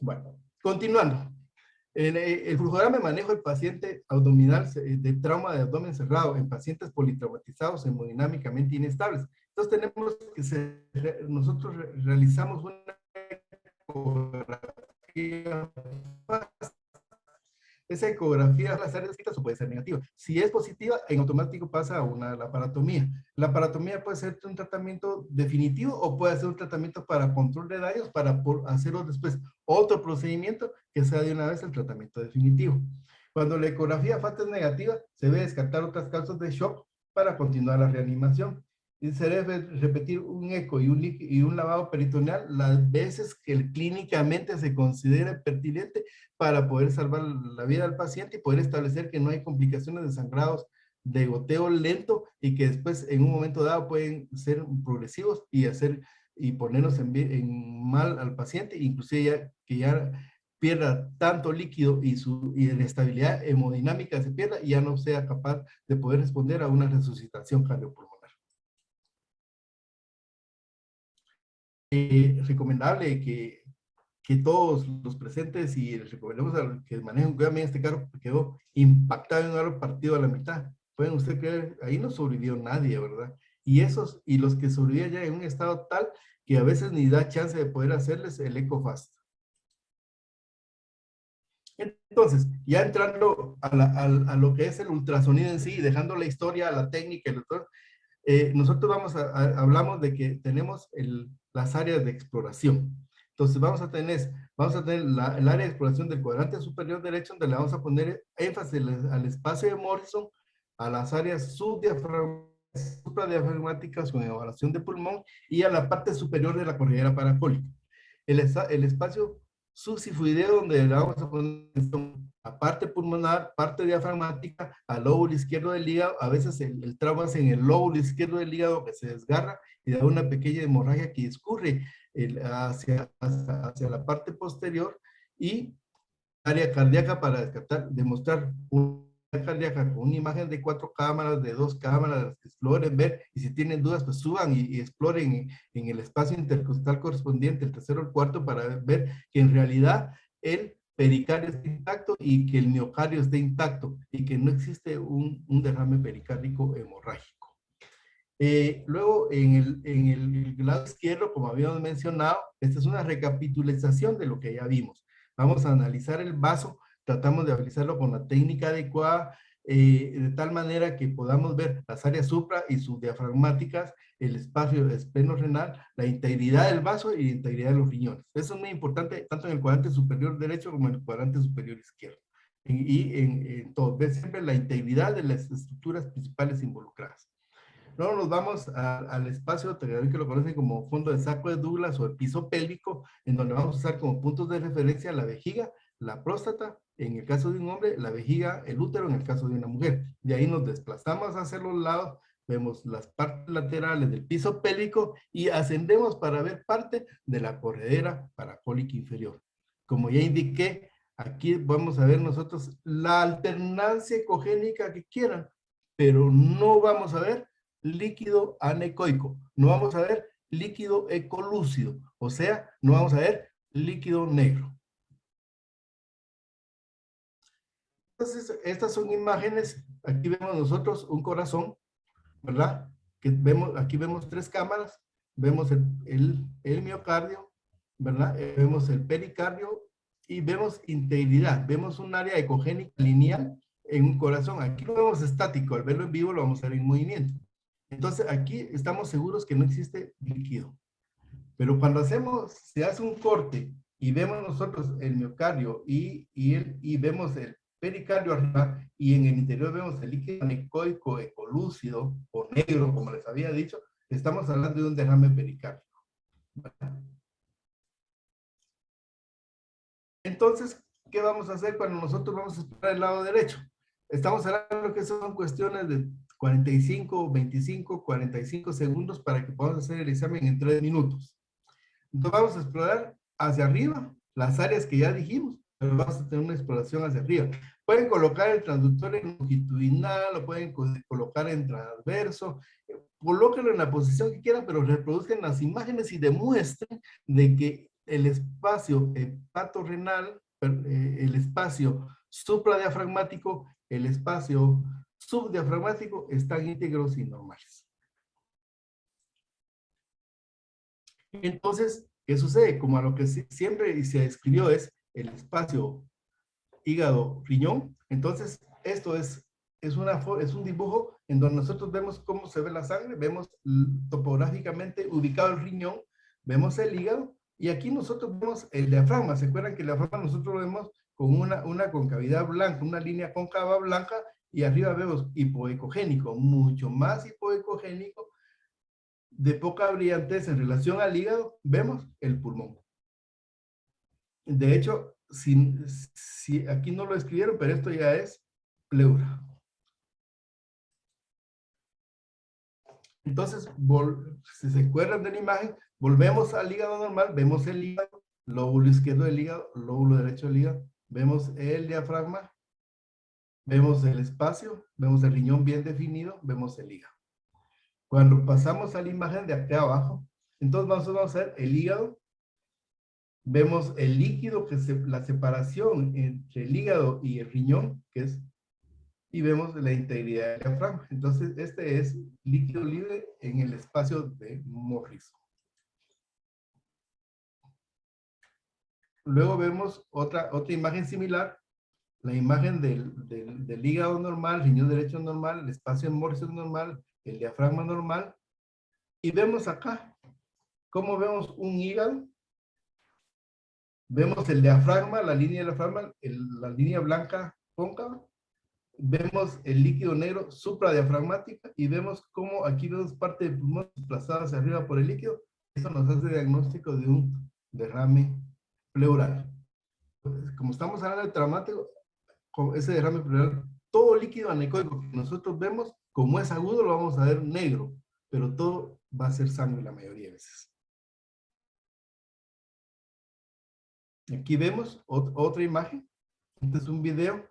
Bueno, continuando. El flujograma de manejo del paciente abdominal de trauma de abdomen cerrado en pacientes politraumatizados hemodinámicamente inestables. Entonces tenemos que nosotros realizamos una ecografía. Esa ecografía, las áreas descritas o puede ser negativa. Si es positiva, en automático pasa a una laparatomía. La laparatomía puede ser un tratamiento definitivo o puede ser un tratamiento para control de daños para hacerlo después. Otro procedimiento que sea de una vez el tratamiento definitivo. Cuando la ecografía FAST es negativa, se debe descartar otras causas de shock para continuar la reanimación. Y se debe repetir un eco y un lavado peritoneal las veces que clínicamente se considere pertinente para poder salvar la vida del paciente y poder establecer que no hay complicaciones de sangrados de goteo lento y que después en un momento dado pueden ser progresivos y ponernos en mal al paciente, inclusive que ya pierda tanto líquido y la estabilidad hemodinámica se pierda y ya no sea capaz de poder responder a una resucitación cardiopulmonar. Recomendable que todos los presentes y les recomendamos a los que manejen cuidado, este carro quedó impactado en un árbol partido a la mitad. Pueden ustedes creer, ahí no sobrevivió nadie, ¿verdad? Y los que sobrevivían ya en un estado tal que a veces ni da chance de poder hacerles el EcoFast. Entonces, ya entrando a lo que es el ultrasonido en sí, dejando la historia, la técnica, nosotros hablamos de que tenemos las áreas de exploración. Entonces vamos a tener el área de exploración del cuadrante superior derecho, donde le vamos a poner énfasis al espacio de Morrison, a las áreas supradiafragmáticas con evaluación de pulmón y a la parte superior de la corredera paracólica. El espacio subsifoideo, donde le vamos a poner a parte pulmonar, parte diafragmática, al lóbulo izquierdo del hígado. A veces el trauma es en el lóbulo izquierdo del hígado que se desgarra y da una pequeña hemorragia que discurre hacia la parte posterior, y área cardíaca para demostrar una cardíaca con una imagen de 4 cámaras, de 2 cámaras, que exploren, ver, y si tienen dudas, pues suban y exploren en el espacio intercostal correspondiente, el tercero o el cuarto, para ver que en realidad el pericardio esté intacto y que el miocardio esté intacto y que no existe un derrame pericárdico hemorrágico. Luego, en el lado izquierdo, como habíamos mencionado, esta es una recapitulación de lo que ya vimos. Vamos a analizar el vaso, tratamos de analizarlo con la técnica adecuada, de tal manera que podamos ver las áreas supra y subdiafragmáticas, el espacio espleno-renal, la integridad del vaso y la integridad de los riñones. Eso es muy importante, tanto en el cuadrante superior derecho como en el cuadrante superior izquierdo. Y en todo, ver siempre la integridad de las estructuras principales involucradas. Luego nos vamos al espacio que lo conocen como fondo de saco de Douglas o el piso pélvico, en donde vamos a usar como puntos de referencia la vejiga, la próstata, en el caso de un hombre, la vejiga, el útero en el caso de una mujer. De ahí nos desplazamos hacia los lados, vemos las partes laterales del piso pélvico y ascendemos para ver parte de la corredera paracólica inferior. Como ya indiqué, aquí vamos a ver nosotros la alternancia ecogénica que quieran, pero no vamos a ver líquido anecoico, no vamos a ver líquido ecolúcido, o sea, no vamos a ver líquido negro. Entonces, estas son imágenes, aquí vemos nosotros un corazón, ¿verdad? Que vemos, aquí vemos 3 cámaras, vemos el miocardio, ¿verdad? Vemos el pericardio y vemos integridad, vemos un área ecogénica lineal en un corazón. Aquí lo vemos estático, al verlo en vivo lo vamos a ver en movimiento. Entonces aquí estamos seguros que no existe líquido. Pero cuando se hace un corte y vemos nosotros el miocardio y vemos el pericardio arriba y en el interior vemos el líquido anecoico ecolúcido o negro, como les había dicho, estamos hablando de un derrame pericárdico. Entonces, ¿qué vamos a hacer cuando nosotros vamos a explorar el lado derecho? Estamos hablando que son cuestiones de 45, 25, 45 segundos para que podamos hacer el examen en 3 minutos. Entonces vamos a explorar hacia arriba las áreas que ya dijimos, pero vamos a tener una exploración hacia arriba. Pueden colocar el transductor en longitudinal, lo pueden colocar en transverso, colóquenlo en la posición que quieran, pero reproduzcan las imágenes y demuestren de que el espacio hepatorrenal, el espacio supradiafragmático, el espacio subdiafragmático están íntegros y normales. Entonces, ¿qué sucede? Como a lo que siempre se describió es el espacio hígado-riñón, entonces esto es un dibujo en donde nosotros vemos cómo se ve la sangre, vemos topográficamente ubicado el riñón, vemos el hígado, y aquí nosotros vemos el diafragma. ¿Se acuerdan que el diafragma nosotros lo vemos con una concavidad blanca, una línea cóncava blanca, y arriba vemos hipoecogénico, mucho más hipoecogénico, de poca brillantez en relación al hígado, vemos el pulmón. De hecho, si aquí no lo escribieron, pero esto ya es pleura. Entonces, si se acuerdan de la imagen, volvemos al hígado normal, vemos el hígado, lóbulo izquierdo del hígado, lóbulo derecho del hígado, vemos el diafragma, vemos el espacio, vemos el riñón bien definido, vemos el hígado. Cuando pasamos a la imagen de acá abajo, entonces vamos a ver el hígado, vemos el líquido, que es la separación entre el hígado y el riñón, que es, y vemos la integridad del diafragma. Entonces, este es líquido libre en el espacio de Morris. Luego vemos otra imagen similar, la imagen del hígado normal, riñón derecho normal, el espacio en Morrison normal, el diafragma normal, y vemos acá cómo vemos un hígado, vemos el diafragma, la línea del diafragma, la línea blanca cóncava, vemos el líquido negro supradiafragmática y vemos cómo aquí vemos parte del pulmón desplazada hacia arriba por el líquido. Eso nos hace diagnóstico de un derrame pleural. Como estamos hablando de traumático, con ese derrame pleural, todo líquido anecoico que nosotros vemos, como es agudo, lo vamos a ver negro, pero todo va a ser sangre la mayoría de veces. Aquí vemos otra imagen. Este es un video.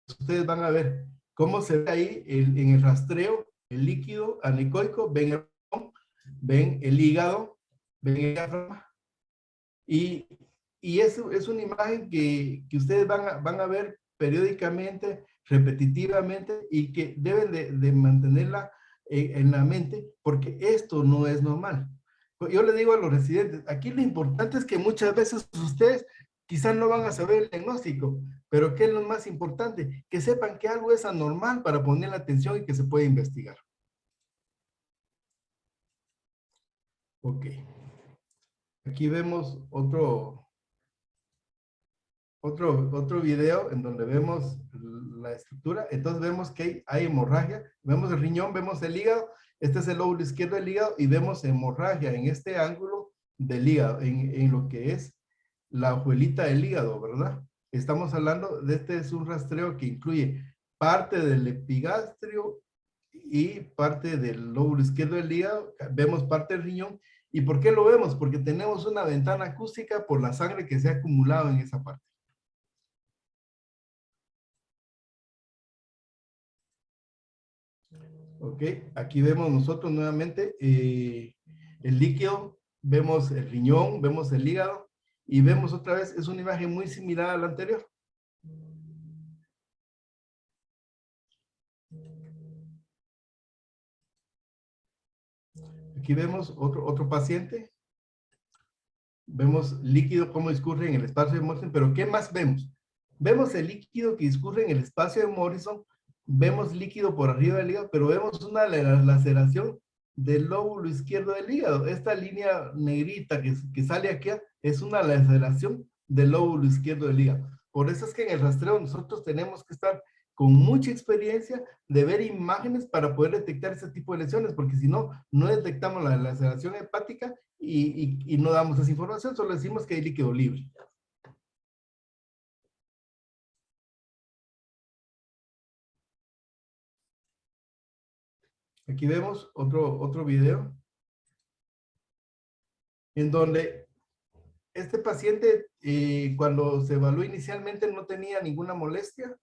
Ustedes van a ver cómo se ve ahí en el rastreo el líquido anecoico. Ven el hígado, ven el diafragma. Y y es una imagen que ustedes van a ver periódicamente, repetitivamente, y que deben de mantenerla en la mente, porque esto no es normal. Yo le digo a los residentes, aquí lo importante es que muchas veces ustedes quizás no van a saber el diagnóstico, pero ¿qué es lo más importante? Que sepan que algo es anormal para poner la atención y que se puede investigar. Ok. Aquí vemos otro video en donde vemos la estructura. Entonces vemos que hay hemorragia. Vemos el riñón, vemos el hígado. Este es el lóbulo izquierdo del hígado y vemos hemorragia en este ángulo del hígado, en lo que es la hojuelita del hígado, ¿verdad? Estamos hablando de este es un rastreo que incluye parte del epigastrio y parte del lóbulo izquierdo del hígado. Vemos parte del riñón. ¿Y por qué lo vemos? Porque tenemos una ventana acústica por la sangre que se ha acumulado en esa parte. Ok, aquí vemos nosotros nuevamente el líquido, vemos el riñón, vemos el hígado y vemos otra vez, es una imagen muy similar a la anterior. Aquí vemos otro paciente, vemos líquido cómo discurre en el espacio de Morrison, pero ¿qué más vemos? Vemos el líquido que discurre en el espacio de Morrison, vemos líquido por arriba del hígado, pero vemos una laceración del lóbulo izquierdo del hígado. Esta línea negrita que sale aquí es una laceración del lóbulo izquierdo del hígado. Por eso es que en el rastreo nosotros tenemos que estar con mucha experiencia de ver imágenes para poder detectar ese tipo de lesiones, porque si no, no detectamos la laceración hepática y no damos esa información, solo decimos que hay líquido libre. Aquí vemos otro video en donde este paciente, cuando se evaluó inicialmente, no tenía ninguna molestia.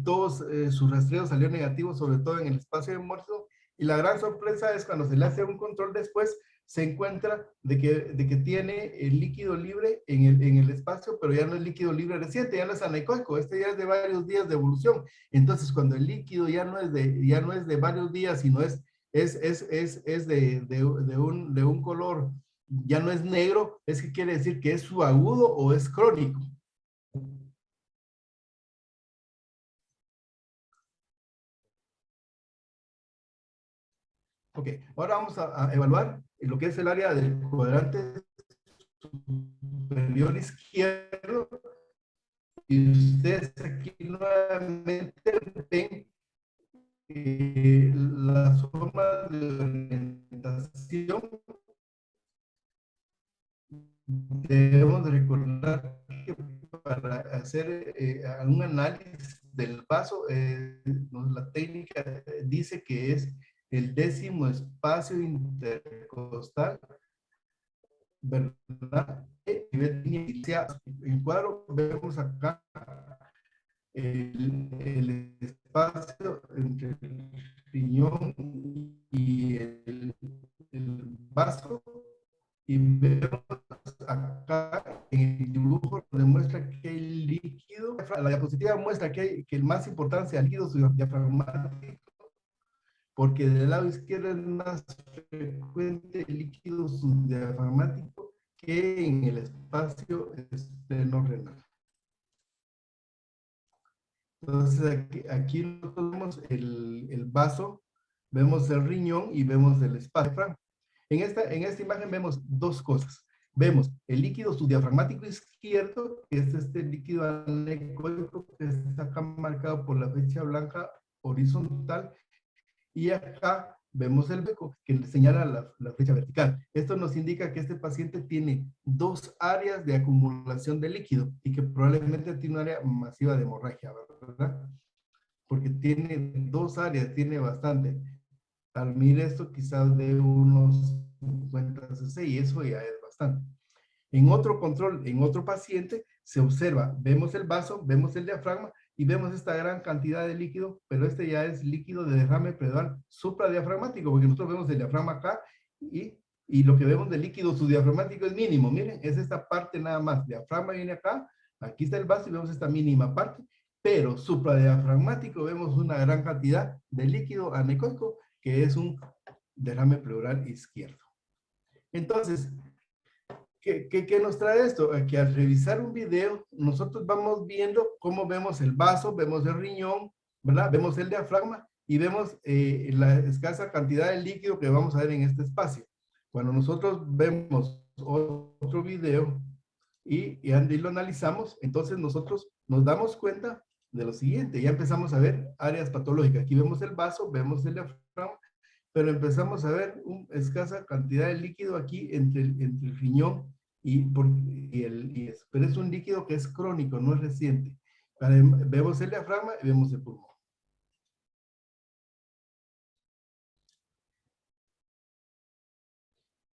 Todos sus rastreos salió negativo, sobre todo en el espacio de muerto. Y la gran sorpresa es cuando se le hace un control después, se encuentra de que tiene el líquido libre en el espacio, pero ya no es líquido libre reciente, ya no es anecoico, este ya es de varios días de evolución. Entonces, cuando el líquido ya no es de varios días, sino es de un color, ya no es negro, es que quiere decir que es subagudo o es crónico. Ok, ahora vamos a evaluar lo que es el área del cuadrante superior izquierdo. Y ustedes aquí nuevamente ven las formas de orientación. Debemos de recordar que para hacer un análisis del vaso, la técnica dice que es el 10º espacio intercostal, ¿verdad? En el cuadro vemos acá el espacio entre el riñón y el vaso, y vemos acá en el dibujo donde muestra que el líquido, la diapositiva muestra que el más importante es el líquido diafragmático, porque del lado izquierdo es más frecuente el líquido subdiafragmático que en el espacio esternocleidomastoideo. Entonces aquí nosotros vemos el vaso, vemos el riñón y vemos el espacio. En esta imagen vemos dos cosas. Vemos el líquido subdiafragmático izquierdo, que es este líquido anecoico que está acá marcado por la flecha blanca horizontal, y acá vemos el beco que señala la flecha vertical. Esto nos indica que este paciente tiene dos áreas de acumulación de líquido y que probablemente tiene un área masiva de hemorragia, ¿verdad? Porque tiene dos áreas, tiene bastante. Al mirar esto quizás de unos 50 cc y eso ya es bastante. En otro control, en otro paciente, se observa, vemos el vaso, vemos el diafragma y vemos esta gran cantidad de líquido, pero este ya es líquido de derrame pleural supradiafragmático, porque nosotros vemos el diafragma acá y y lo que vemos del líquido subdiafragmático es mínimo. Miren, es esta parte nada más. Diafragma viene acá, aquí está el vaso y vemos esta mínima parte, pero supradiafragmático vemos una gran cantidad de líquido anecoico que es un derrame pleural izquierdo. Entonces, ¿qué nos trae esto? Que al revisar un video, nosotros vamos viendo cómo vemos el vaso, vemos el riñón, ¿verdad? Vemos el diafragma y vemos la escasa cantidad de líquido que vamos a ver en este espacio. Cuando nosotros vemos otro video y lo analizamos, entonces nosotros nos damos cuenta de lo siguiente, ya empezamos a ver áreas patológicas. Aquí vemos el vaso, vemos el diafragma, pero empezamos a ver una escasa cantidad de líquido aquí entre el riñón pero es un líquido que es crónico, no es reciente. Vemos el diafragma y vemos el pulmón.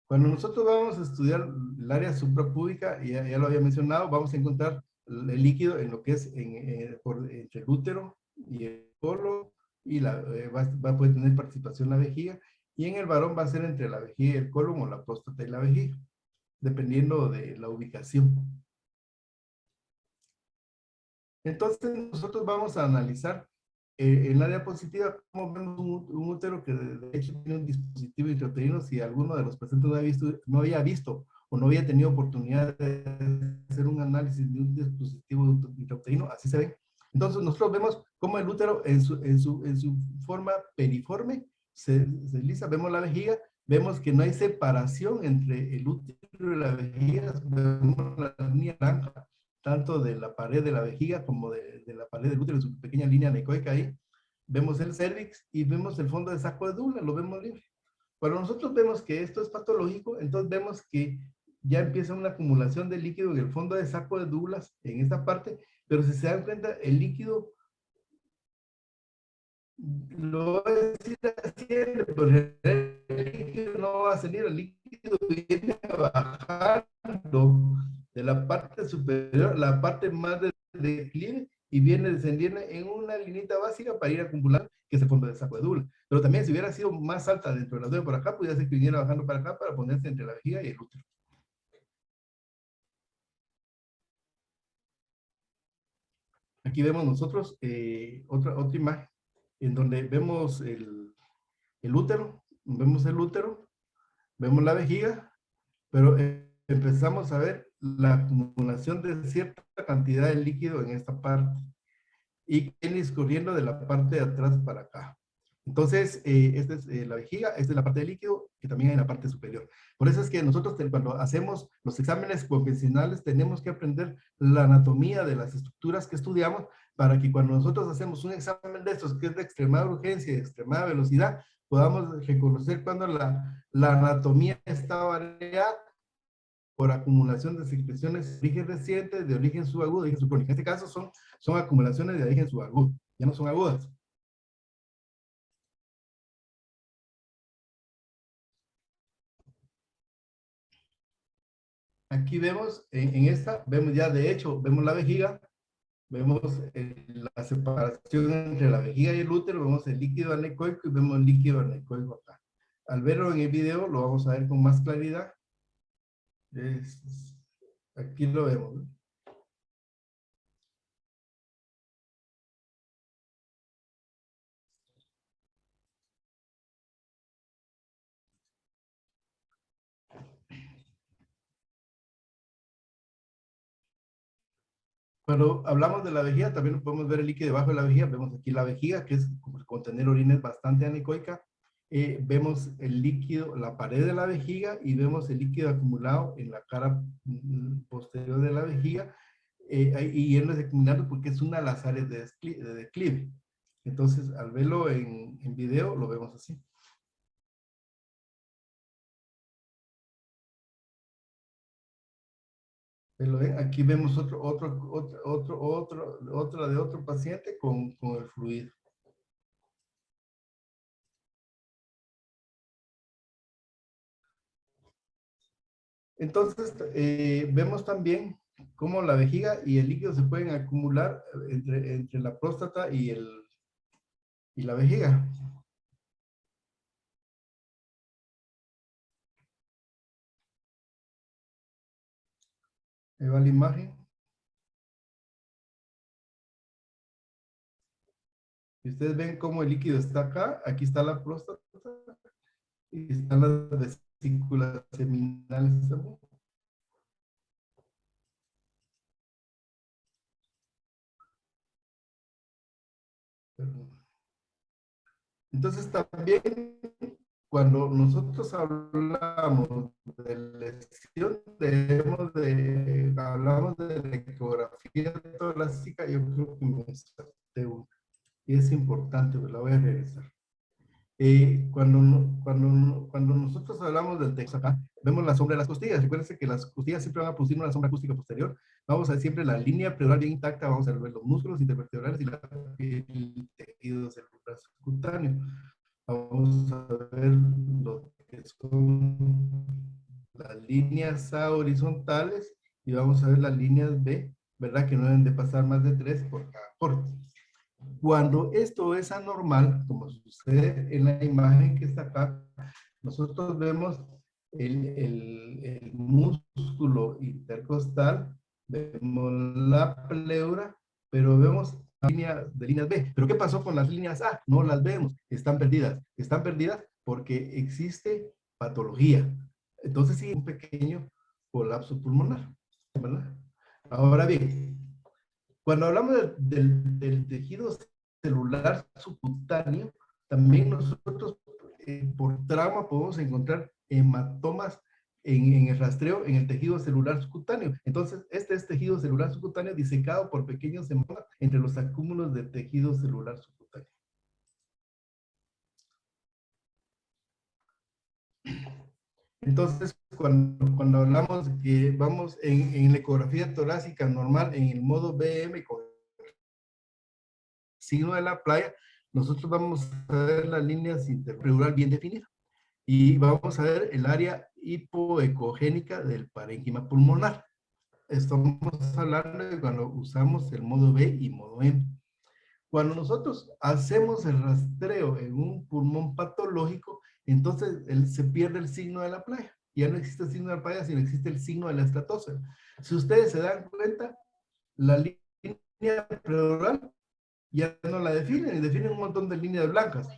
Cuando nosotros vamos a estudiar el área suprapúbica, ya lo había mencionado, vamos a encontrar el líquido en lo que es entre el útero y el colon, y va a poder tener participación en la vejiga, y en el varón va a ser entre la vejiga y el colon o la próstata y la vejiga, dependiendo de la ubicación. Entonces nosotros vamos a analizar en la diapositiva cómo vemos un útero que de hecho tiene un dispositivo intrauterino. Si alguno de los pacientes no había visto o no había tenido oportunidad de hacer un análisis de un dispositivo intrauterino, así se ve. Entonces nosotros vemos cómo el útero en su forma periforme se desliza, vemos la vejiga, vemos que no hay separación entre el útero y la vejiga, vemos la línea naranja tanto de la pared de la vejiga como de la pared del útero, su pequeña línea anecoica ahí. Vemos el cervix y vemos el fondo de saco de Douglas, lo vemos libre. Cuando nosotros vemos que esto es patológico, entonces vemos que ya empieza una acumulación de líquido en el fondo de saco de Douglas, en esta parte, pero si se dan cuenta, el líquido, lo voy a decir así, pero el líquido no va a salir, el líquido viene bajando de la parte superior, la parte más de declive, y viene descendiendo en una linita básica para ir acumulando, que es el fondo del saco de Douglas. Pero también si hubiera sido más alta dentro de la por acá, pudiera ser que viniera bajando para acá para ponerse entre la vejiga y el útero. Aquí vemos nosotros otra imagen en donde vemos el útero, vemos la vejiga, pero empezamos a ver la acumulación de cierta cantidad de líquido en esta parte y viene escurriendo de la parte de atrás para acá. Entonces, esta es la vejiga, esta es la parte de líquido, que también hay en la parte superior. Por eso es que nosotros cuando hacemos los exámenes convencionales tenemos que aprender la anatomía de las estructuras que estudiamos para que cuando nosotros hacemos un examen de estos que es de extremada urgencia y de extremada velocidad, podamos reconocer cuando la anatomía está variada por acumulación de secreciones de origen reciente, de origen subagudo, de origen subcrónico. En este caso son acumulaciones de origen subagudo, ya no son agudas. Aquí vemos, en esta, vemos ya de hecho, vemos la vejiga, vemos la separación entre la vejiga y el útero, vemos el líquido anecoico y vemos el líquido anecoico acá. Al verlo en el video lo vamos a ver con más claridad. Aquí lo vemos, ¿no? Cuando hablamos de la vejiga, también podemos ver el líquido debajo de la vejiga. Vemos aquí la vejiga, que es como contener orina, es bastante anecoica. Vemos el líquido, la pared de la vejiga, y vemos el líquido acumulado en la cara posterior de la vejiga, y yendo acumulando porque es una de las áreas de declive. Entonces, al verlo en video, lo vemos así. ¿Lo ven? Aquí vemos otra de otro paciente con el fluido. Entonces, vemos también cómo la vejiga y el líquido se pueden acumular entre la próstata y la vejiga. Ahí va la imagen. Y ustedes ven cómo el líquido está acá, aquí está la próstata y están las vesículas seminales también. Entonces también cuando nosotros hablamos de lesión, hablamos de la ecografía torácica, yo creo que me salté una. Y es importante, pues la voy a regresar. Cuando nosotros hablamos del texto acá, vemos la sombra de las costillas. Recuérdense que las costillas siempre van a producir una sombra acústica posterior. Vamos a ver siempre la línea pleural bien intacta, vamos a ver los músculos intervertebrales y el tejido celular subcutáneo. Vamos a ver lo que son las líneas A horizontales y vamos a ver las líneas B, ¿verdad? Que no deben de pasar más de 3 por cada corte. Cuando esto es anormal, como sucede en la imagen que está acá, nosotros vemos el músculo intercostal, vemos la pleura, pero vemos de líneas B. ¿Pero qué pasó con las líneas A? No las vemos, están perdidas. Están perdidas porque existe patología. Entonces sí, un pequeño colapso pulmonar, ¿verdad? Ahora bien, cuando hablamos del tejido celular subcutáneo, también nosotros por trauma podemos encontrar hematomas en el rastreo en el tejido celular subcutáneo. Entonces, este es tejido celular subcutáneo disecado por pequeños hematomas entre los acúmulos de tejido celular subcutáneo. Entonces, cuando hablamos que vamos en la ecografía torácica normal, en el modo BM con signo de la playa, nosotros vamos a ver las líneas interpleural bien definidas y vamos a ver el área hipoecogénica del parénquima pulmonar. Estamos hablando de cuando usamos el modo B y modo M. Cuando nosotros hacemos el rastreo en un pulmón patológico, entonces se pierde el signo de la playa. Ya no existe el signo de la playa, sino existe el signo de la estratosfera. Si ustedes se dan cuenta, la línea pleural ya no la definen, definen un montón de líneas blancas,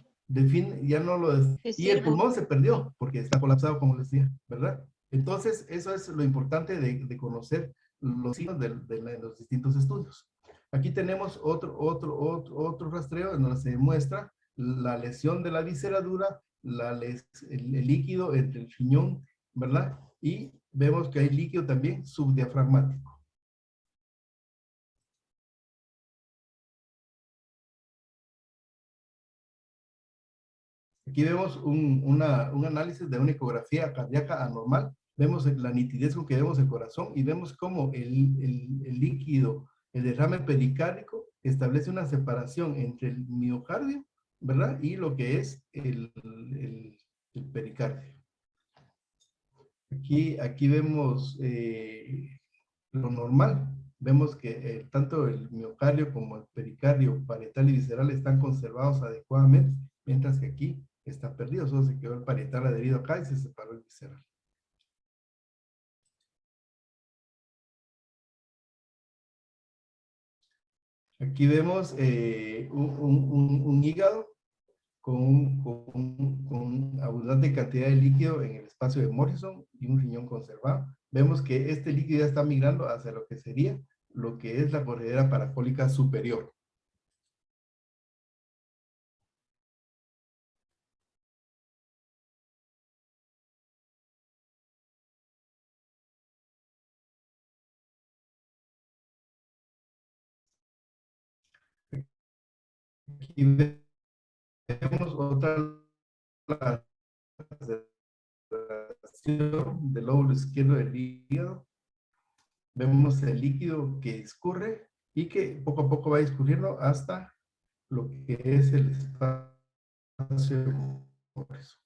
ya no lo y el pulmón se perdió porque está colapsado, como les decía, ¿verdad? Entonces, eso es lo importante de conocer los signos de los distintos estudios. Aquí tenemos otro rastreo en donde se muestra la lesión de la visceradura, el líquido entre el riñón, ¿verdad? Y vemos que hay líquido también subdiafragmático. Aquí vemos un análisis de una ecografía cardíaca anormal. Vemos la nitidez con que vemos el corazón y vemos cómo el líquido, el derrame pericárdico, establece una separación entre el miocardio, ¿verdad? Y lo que es el pericardio. Aquí vemos lo normal. Vemos que tanto el miocardio como el pericardio parietal y visceral están conservados adecuadamente, mientras que aquí está perdido, solo se quedó el parietal adherido acá y se separó el visceral. Aquí vemos un hígado con abundante cantidad de líquido en el espacio de Morrison y un riñón conservado. Vemos que este líquido ya está migrando hacia lo que sería lo que es la corredera paracólica superior. Aquí vemos otra del lóbulo izquierdo del hígado. Vemos el líquido que escurre y que poco a poco va discurriendo hasta lo que es el espacio de Morrison.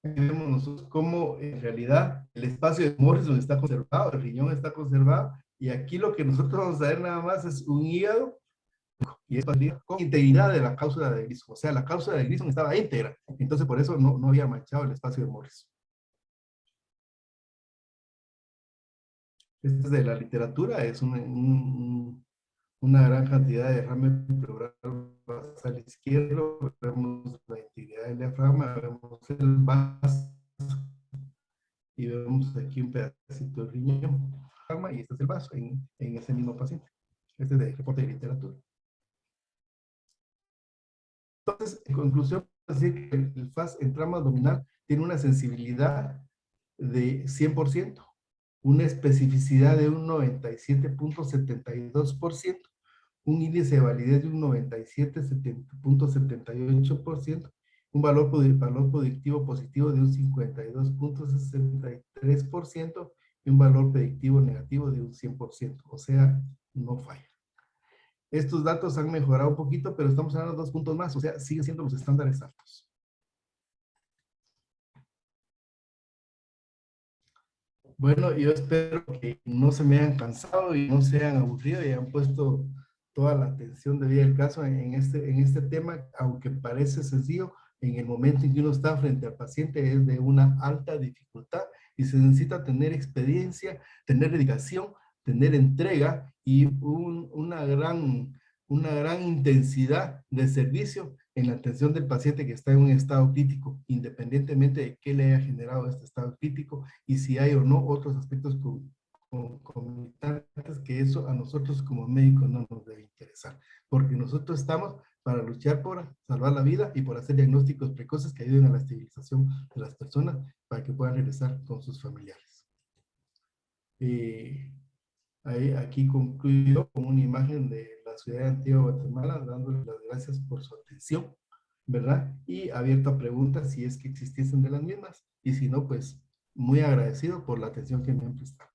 Aquí vemos nosotros cómo en realidad el espacio de Morrison está conservado, el riñón está conservado, y aquí lo que nosotros vamos a ver nada más es un hígado y es con integridad de la cápsula de Grissom. O sea, la cápsula de Grissom estaba íntegra. Entonces, por eso no había manchado el espacio de Morris. Este es de la literatura, es una gran cantidad de derrame pleural basal izquierdo, vemos la integridad del diafragma, vemos el vaso y vemos aquí un pedacito de riñón y este es el vaso en ese mismo paciente. Este es de reporte de literatura. Entonces, en conclusión, decir que el FAS en trama abdominal tiene una sensibilidad de 100%, una especificidad de un 97.72%, un índice de validez de un 97.78%, un valor predictivo positivo de un 52.63% y un valor predictivo negativo de un 100%, o sea, no falla. Estos datos han mejorado un poquito, pero estamos hablando de 2 puntos más, o sea, siguen siendo los estándares altos. Bueno, yo espero que no se me hayan cansado y no se hayan aburrido y hayan puesto toda la atención debida al caso en este tema, aunque parece sencillo, en el momento en que uno está frente al paciente es de una alta dificultad y se necesita tener experiencia, tener dedicación, tener entrega y una gran intensidad de servicio en la atención del paciente que está en un estado crítico, independientemente de qué le haya generado este estado crítico y si hay o no otros aspectos concomitantes, que eso a nosotros como médicos no nos debe interesar, porque nosotros estamos para luchar por salvar la vida y por hacer diagnósticos precoces que ayuden a la estabilización de las personas para que puedan regresar con sus familiares. Aquí concluyo con una imagen de la ciudad de Antigua Guatemala, dándoles las gracias por su atención, ¿verdad? Y abierto a preguntas si es que existiesen de las mismas, y si no, pues muy agradecido por la atención que me han prestado.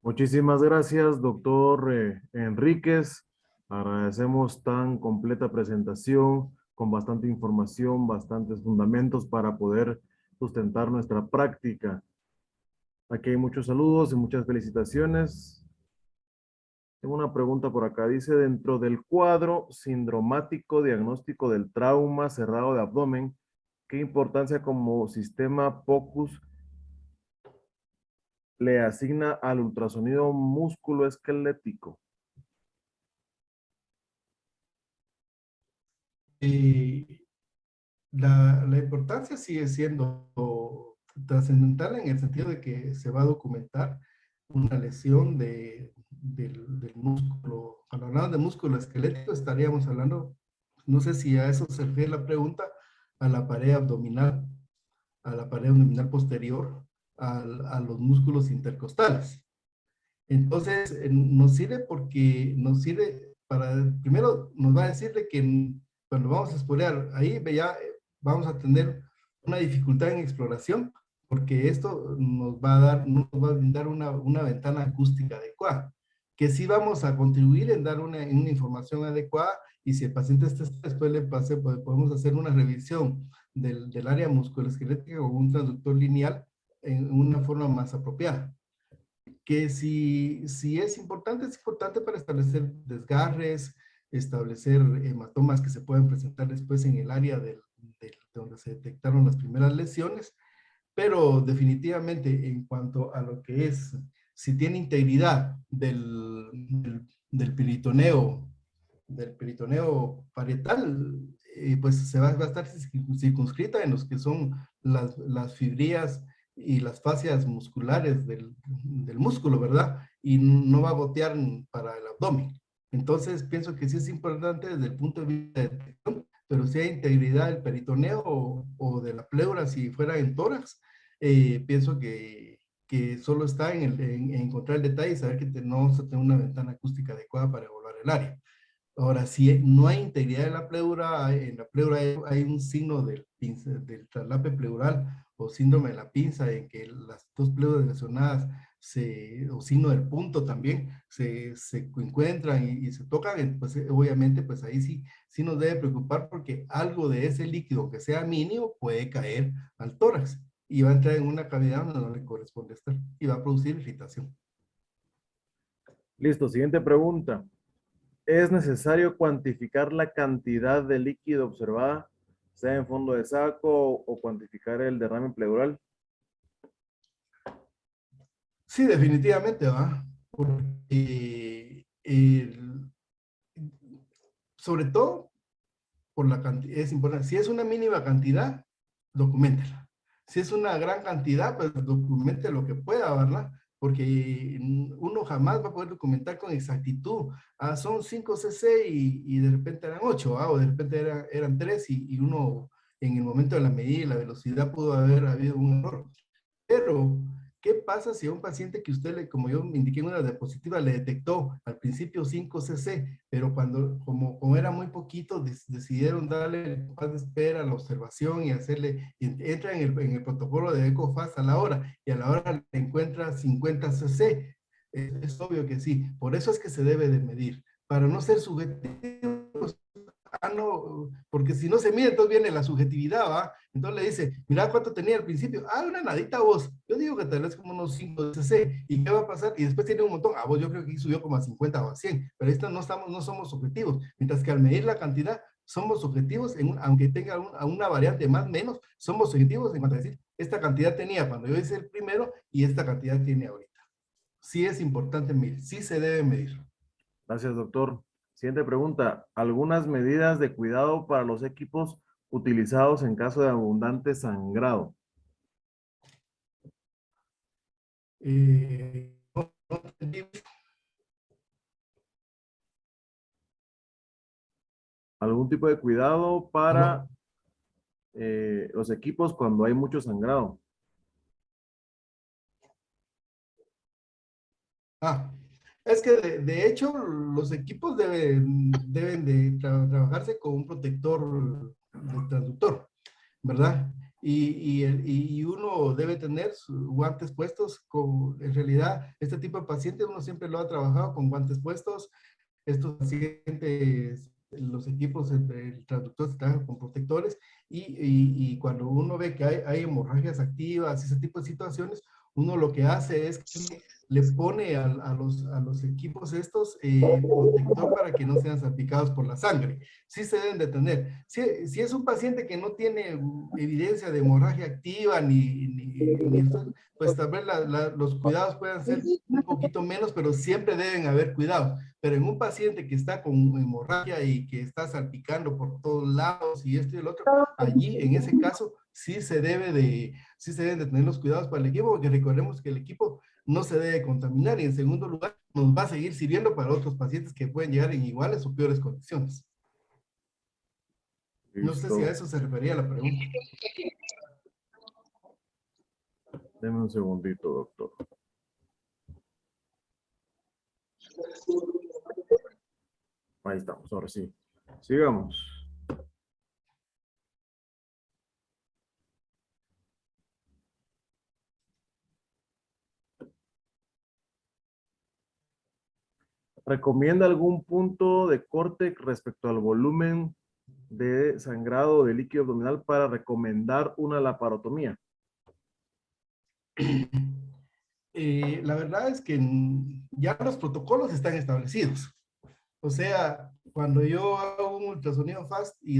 Muchísimas gracias, doctor Enríquez. Agradecemos tan completa presentación, con bastante información, bastantes fundamentos para poder sustentar nuestra práctica. Aquí hay muchos saludos y muchas felicitaciones. Tengo una pregunta por acá. Dice, dentro del cuadro sindromático diagnóstico del trauma cerrado de abdomen, ¿qué importancia como sistema POCUS le asigna al ultrasonido musculoesquelético? La importancia sigue siendo trascendental en el sentido de que se va a documentar una lesión del músculo. Cuando hablamos de músculo esquelético estaríamos hablando, no sé si a eso se refiere la pregunta, a la pared abdominal posterior, a los músculos intercostales. Entonces, nos sirve porque nos sirve para, primero nos va a decir de que cuando vamos a explorar ahí, ya vamos a tener una dificultad en exploración, porque esto nos va a brindar una ventana acústica adecuada, que sí vamos a contribuir en dar una información adecuada, y si el paciente está, después podemos hacer una revisión del área musculoesquelética con un transductor lineal en una forma más apropiada. Que si es importante para establecer desgarres, establecer hematomas que se pueden presentar después en el área donde se detectaron las primeras lesiones, pero definitivamente en cuanto a lo que es, si tiene integridad del peritoneo parietal, pues se va a estar circunscrita en los que son las fibrillas y las fascias musculares del músculo, ¿verdad? Y no va a gotear para el abdomen. Entonces, pienso que sí es importante desde el punto de vista de detección, pero si hay integridad del peritoneo o de la pleura, si fuera en tórax, pienso que solo está en encontrar el detalle y saber que no se tiene una ventana acústica adecuada para evaluar el área. Ahora, si no hay integridad de la pleura, en la pleura hay un signo del traslape pleural o síndrome de la pinza, en que las dos pleuras lesionadas, o signo del punto también, se encuentran y se tocan, pues obviamente pues ahí sí nos debe preocupar, porque algo de ese líquido, que sea mínimo, puede caer al tórax y va a entrar en una cavidad donde no le corresponde estar y va a producir irritación. Listo, siguiente pregunta. ¿Es necesario cuantificar la cantidad de líquido observada, sea en fondo de saco o cuantificar el derrame pleural? Sí, definitivamente, ¿va? Porque sobre todo por la cantidad, es importante. Si es una mínima cantidad, documentela. Si es una gran cantidad, pues documente lo que pueda, ¿verdad? Porque uno jamás va a poder documentar con exactitud. Ah, son 5 cc y de repente eran 8, o de repente eran 3 y uno en el momento de la medida y la velocidad pudo haber habido un error. Pero, ¿qué pasa si a un paciente que usted, como yo me indiqué en una diapositiva, le detectó al principio 5 cc, pero como era muy poquito, decidieron darle el compás de espera, la observación y hacerle, y entra en el protocolo de EcoFast a la hora, y a la hora le encuentra 50 cc? Es obvio que sí, por eso es que se debe de medir, para no ser subjetivos. No, porque si no se mide, entonces viene la subjetividad, ¿va? Entonces le dice, mira cuánto tenía al principio. Ah, una nadita vos. Yo digo que tal vez como unos 5 cc. ¿Y qué va a pasar? Y después tiene un montón. Ah, vos yo creo que aquí subió como a 50 o a 100. Pero esto no somos objetivos. Mientras que al medir la cantidad, somos objetivos, aunque tenga una variante más o menos, somos objetivos en cuanto a decir, esta cantidad tenía cuando yo hice el primero y esta cantidad tiene ahorita. Sí es importante medir, sí se debe medir. Gracias, doctor. Siguiente pregunta. ¿Algunas medidas de cuidado para los equipos utilizados en caso de abundante sangrado? No entendí. ¿Algún tipo de cuidado para ¿Aló? los equipos cuando hay mucho sangrado? Ah, es que de hecho los equipos deben de trabajarse con un protector de transductor, ¿verdad? Y uno debe tener sus guantes puestos en realidad, este tipo de pacientes uno siempre lo ha trabajado con guantes puestos. Estos pacientes, los equipos, el traductor se trabaja con protectores y cuando uno ve que hay hemorragias activas, ese tipo de situaciones, uno lo que hace es que le pone a los equipos estos protector para que no sean salpicados por la sangre. Sí se deben de tener. Si es un paciente que no tiene evidencia de hemorragia activa pues tal vez los cuidados puedan ser un poquito menos, pero siempre deben haber cuidados. Pero en un paciente que está con hemorragia y que está salpicando por todos lados y esto y el otro, allí en ese caso sí se deben de tener los cuidados para el equipo, porque recordemos que el equipo no se debe contaminar y en segundo lugar nos va a seguir sirviendo para otros pacientes que pueden llegar en iguales o peores condiciones. No sé si a Listo. eso se refería la pregunta. Deme un segundito, doctor. Ahí estamos, ahora sí. Sigamos. ¿Recomienda algún punto de corte respecto al volumen de sangrado de líquido abdominal para recomendar una laparotomía? La verdad es que ya los protocolos están establecidos. O sea, cuando yo hago un ultrasonido FAST y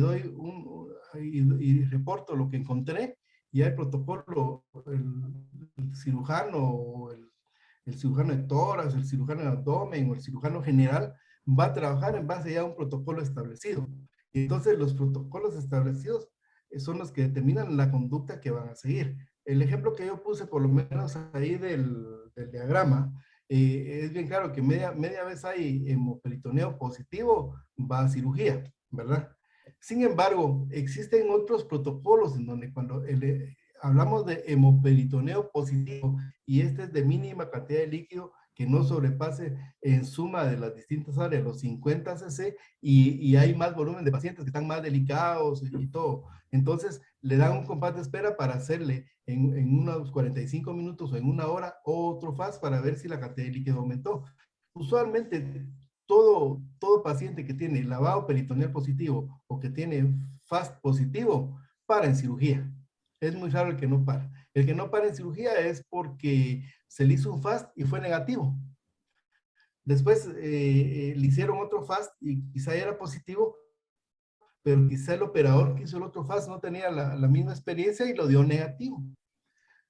y reporto lo que encontré, ya el protocolo, el cirujano, o el cirujano de tórax, el cirujano de abdomen o el cirujano general va a trabajar en base ya a un protocolo establecido. Y entonces los protocolos establecidos son los que determinan la conducta que van a seguir. El ejemplo que yo puse, por lo menos ahí del diagrama, es bien claro que media vez hay hemoperitoneo positivo, va a cirugía, ¿verdad? Sin embargo, existen otros protocolos en donde cuando hablamos de hemoperitoneo positivo y este es de mínima cantidad de líquido que no sobrepase en suma de las distintas áreas los 50 cc y hay más volumen de pacientes que están más delicados y todo. Entonces, le dan un compás de espera para hacerle en unos 45 minutos o en una hora otro FAST para ver si la cantidad de líquido aumentó. Usualmente, todo paciente que tiene lavado peritoneal positivo o que tiene FAST positivo, para en cirugía. Es muy raro el que no para. El que no para en cirugía es porque se le hizo un FAST y fue negativo. Después le hicieron otro FAST y quizá era positivo, pero quizá el operador que hizo el otro FAST no tenía la misma experiencia y lo dio negativo.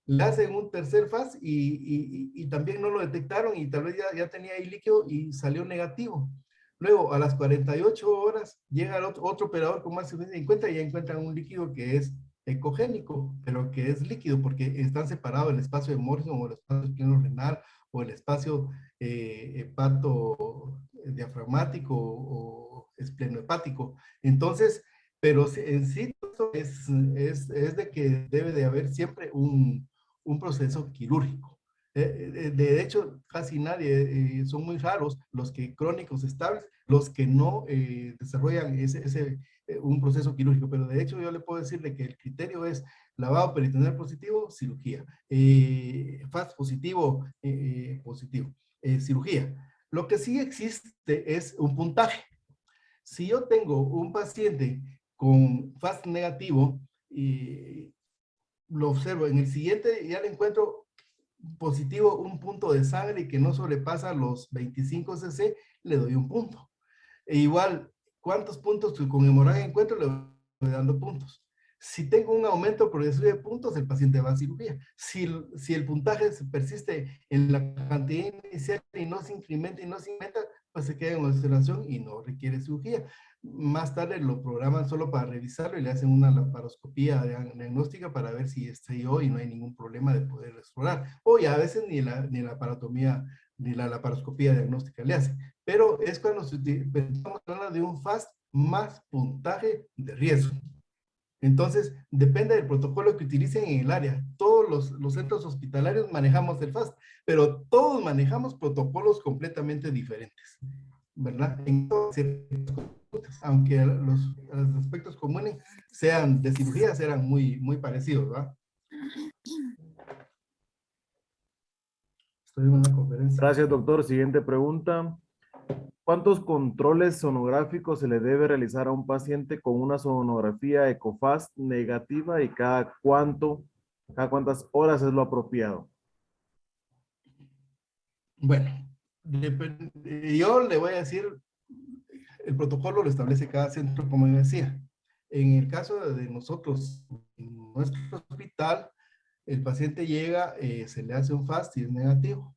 Le hacen un tercer FAST y también no lo detectaron y tal vez ya tenía ahí líquido y salió negativo. Luego, a las 48 horas, llega el otro operador con más experiencia y ya encuentran un líquido que es ecogénico, pero que es líquido porque están separados el espacio de Morrison o el espacio espleno-renal o el espacio hepato diafragmático o esplenohepático. Entonces, pero en sí es de que debe de haber siempre un proceso quirúrgico. De hecho, casi nadie, son muy raros los que crónicos estables, los que no desarrollan un proceso quirúrgico, pero de hecho yo le puedo decir de que el criterio es lavado peritoneal positivo, cirugía, FAST positivo, cirugía. Lo que sí existe es un puntaje. Si yo tengo un paciente con FAST negativo y lo observo, en el siguiente ya le encuentro positivo un punto de sangre y que no sobrepasa los 25 cc, le doy un punto. E igual, ¿cuántos puntos con hemorragia encuentro? Le voy dando puntos. Si tengo un aumento progresivo de puntos, el paciente va a cirugía. Si el puntaje se persiste en la cantidad inicial y no se incrementa y no se incrementa, pues se queda en observación y no requiere cirugía. Más tarde lo programan solo para revisarlo y le hacen una laparoscopía diagnóstica para ver si estalló y no hay ningún problema de poder explorar. O ya a veces ni la parotomía ni la laparoscopía diagnóstica le hacen. Pero es cuando estamos hablando de un FAST más puntaje de riesgo. Entonces, depende del protocolo que utilicen en el área. Todos los centros hospitalarios manejamos el FAST, pero todos manejamos protocolos completamente diferentes, ¿verdad? Aunque los aspectos comunes sean de cirugía, serán muy parecidos, ¿verdad? Estoy en una conferencia. Gracias, doctor. Siguiente pregunta. ¿Cuántos controles sonográficos se le debe realizar a un paciente con una sonografía EcoFast negativa y cada cuántas horas es lo apropiado? Bueno, yo le voy a decir, el protocolo lo establece cada centro, como yo decía. En el caso de nosotros, en nuestro hospital, el paciente llega, se le hace un FAST y es negativo.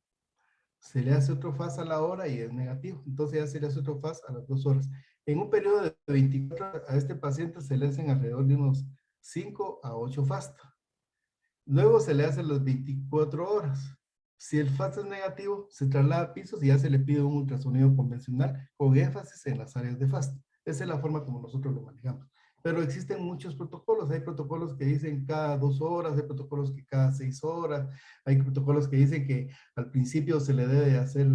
Se le hace otro FAST a la hora y es negativo. Entonces ya se le hace otro FAST a las 2 horas. En un periodo de 24 horas, a este paciente se le hacen alrededor de unos 5 a 8 FAST. Luego se le hacen las 24 horas. Si el FAST es negativo, se traslada a pisos y ya se le pide un ultrasonido convencional con énfasis en las áreas de FAST. Esa es la forma como nosotros lo manejamos. Pero existen muchos protocolos. Hay protocolos que dicen cada 2 horas, hay protocolos que cada 6 horas, hay protocolos que dicen que al principio se le debe hacer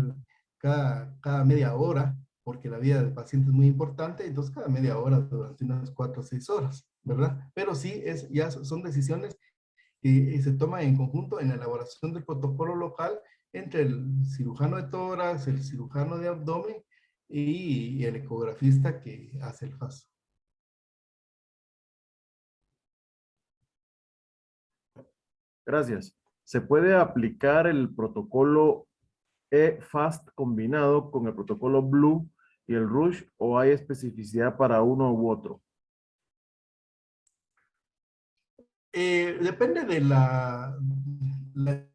cada media hora, porque la vida del paciente es muy importante, entonces cada media hora durante unas 4 o 6 horas, ¿verdad? Pero sí, ya son decisiones y se toma en conjunto en la elaboración del protocolo local entre el cirujano de tórax, el cirujano de abdomen y el ecografista que hace el FAST. Gracias. ¿Se puede aplicar el protocolo EFAST combinado con el protocolo Blue y el Rush o hay especificidad para uno u otro? Depende de la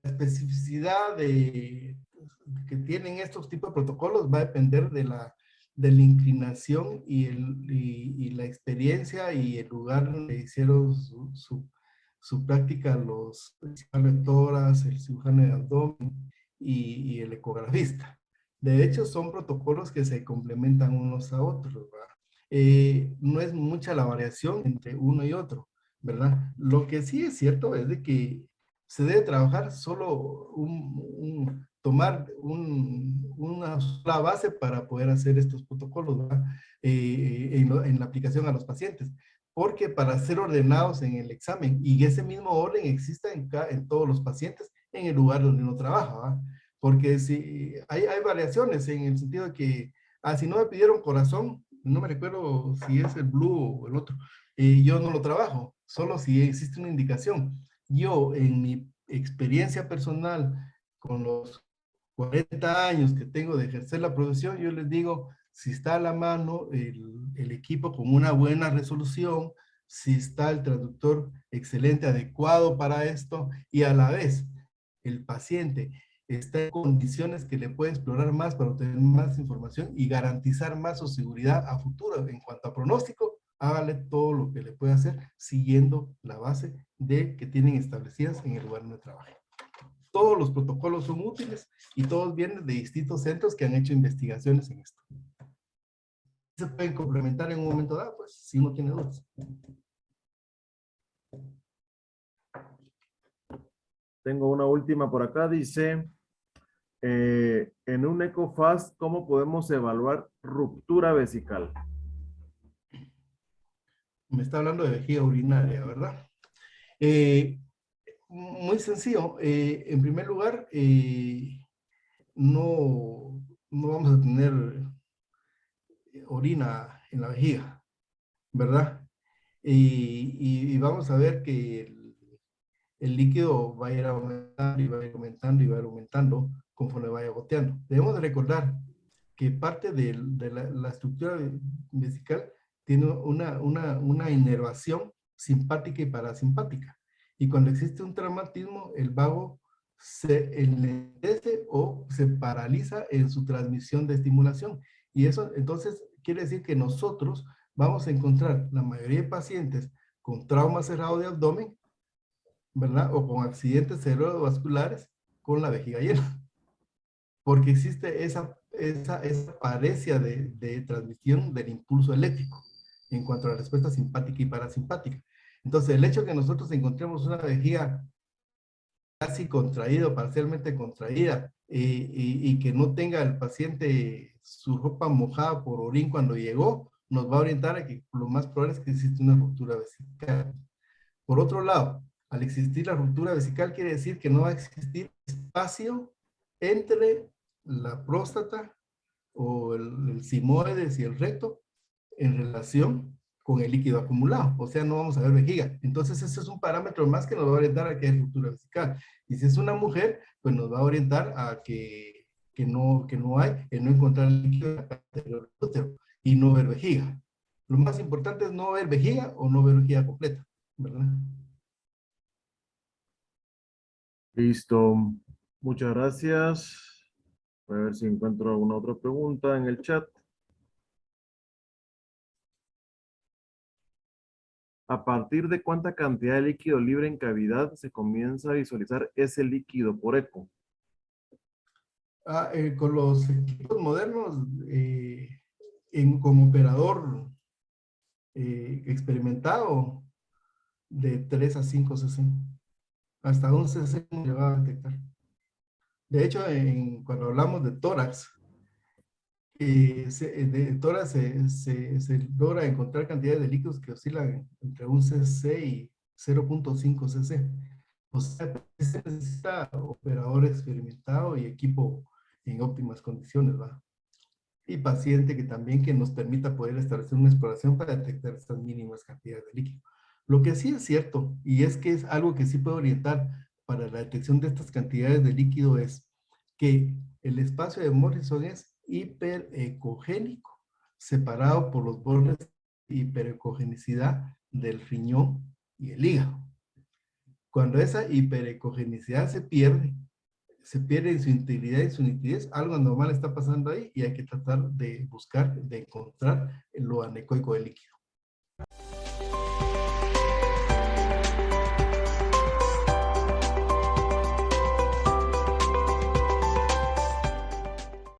especificidad que tienen estos tipos de protocolos, va a depender de la inclinación y la experiencia y el lugar donde hicieron su práctica los cirujanos, el cirujano de abdomen y el ecografista. De hecho, son protocolos que se complementan unos a otros, ¿verdad? No es mucha la variación entre uno y otro, ¿verdad? Lo que sí es cierto es de que se debe trabajar solo tomar una sola base para poder hacer estos protocolos, ¿verdad? En la aplicación a los pacientes, porque para ser ordenados en el examen y ese mismo orden exista en todos los pacientes en el lugar donde uno trabaja, ¿verdad? Porque si hay variaciones en el sentido de que, si no me pidieron corazón, no me recuerdo si es el blue o el otro, yo no lo trabajo, solo si existe una indicación. Yo, en mi experiencia personal con los 40 años que tengo de ejercer la profesión, yo les digo, si está a la mano el equipo con una buena resolución, si está el traductor excelente, adecuado para esto, y a la vez el paciente está en condiciones que le puede explorar más para obtener más información y garantizar más su seguridad a futuro. En cuanto a pronóstico, hágale todo lo que le puede hacer siguiendo la base de que tienen establecidas en el lugar donde trabaja. Todos los protocolos son útiles y todos vienen de distintos centros que han hecho investigaciones en esto. ¿Se pueden complementar en un momento dado? Pues si no tiene dudas. Tengo una última por acá, dice, en un EcoFast, ¿cómo podemos evaluar ruptura vesical? Me está hablando de vejiga urinaria, ¿verdad? Muy sencillo. En primer lugar, no vamos a tener orina en la vejiga, ¿verdad? Y vamos a ver que el líquido va a ir aumentando y va a ir aumentando y va a ir aumentando conforme vaya goteando. Debemos de recordar que parte de la estructura vesical tiene una inervación simpática y parasimpática. Y cuando existe un traumatismo, el vago se enlentece o se paraliza en su transmisión de estimulación. Y eso entonces quiere decir que nosotros vamos a encontrar la mayoría de pacientes con trauma cerrado de abdomen, ¿verdad? O con accidentes cerebrovasculares con la vejiga llena. Porque existe esa parecia de transmisión del impulso eléctrico en cuanto a la respuesta simpática y parasimpática. Entonces, el hecho de que nosotros encontremos una vejiga casi contraída o parcialmente contraída y que no tenga el paciente su ropa mojada por orín cuando llegó, nos va a orientar a que lo más probable es que existe una ruptura vesical. Por otro lado, al existir la ruptura vesical quiere decir que no va a existir espacio entre la próstata o el sigmoides y el recto en relación con el líquido acumulado, o sea, no vamos a ver vejiga. Entonces, ese es un parámetro más que nos va a orientar a que hay ruptura vesical. Y si es una mujer, pues nos va a orientar a que no hay, en no encontrar el líquido en la parte del útero y no ver vejiga. Lo más importante es no ver vejiga o no ver vejiga completa, ¿verdad? Listo. Muchas gracias. Voy a ver si encuentro alguna otra pregunta en el chat. ¿A partir de cuánta cantidad de líquido libre en cavidad se comienza a visualizar ese líquido por eco? Con los equipos modernos, como operador experimentado, de 3 a 5 cc. Hasta un cc le va a detectar. De hecho, cuando hablamos de tórax, de tórax se logra encontrar cantidades de líquidos que oscilan entre un cc y 0.5 cc. O sea, se necesita operador experimentado y equipo en óptimas condiciones, ¿va? Y paciente que también que nos permita poder establecer una exploración para detectar estas mínimas cantidades de líquido. Lo que sí es cierto, y es que es algo que sí puede orientar para la detección de estas cantidades de líquido, es que el espacio de Morrison es hiperecogénico, separado por los bordes de hiperecogenicidad del riñón y el hígado. Cuando esa hiperecogenicidad se pierde en su integridad y su nitidez, algo anormal está pasando ahí y hay que tratar de buscar, de encontrar lo anecoico del líquido.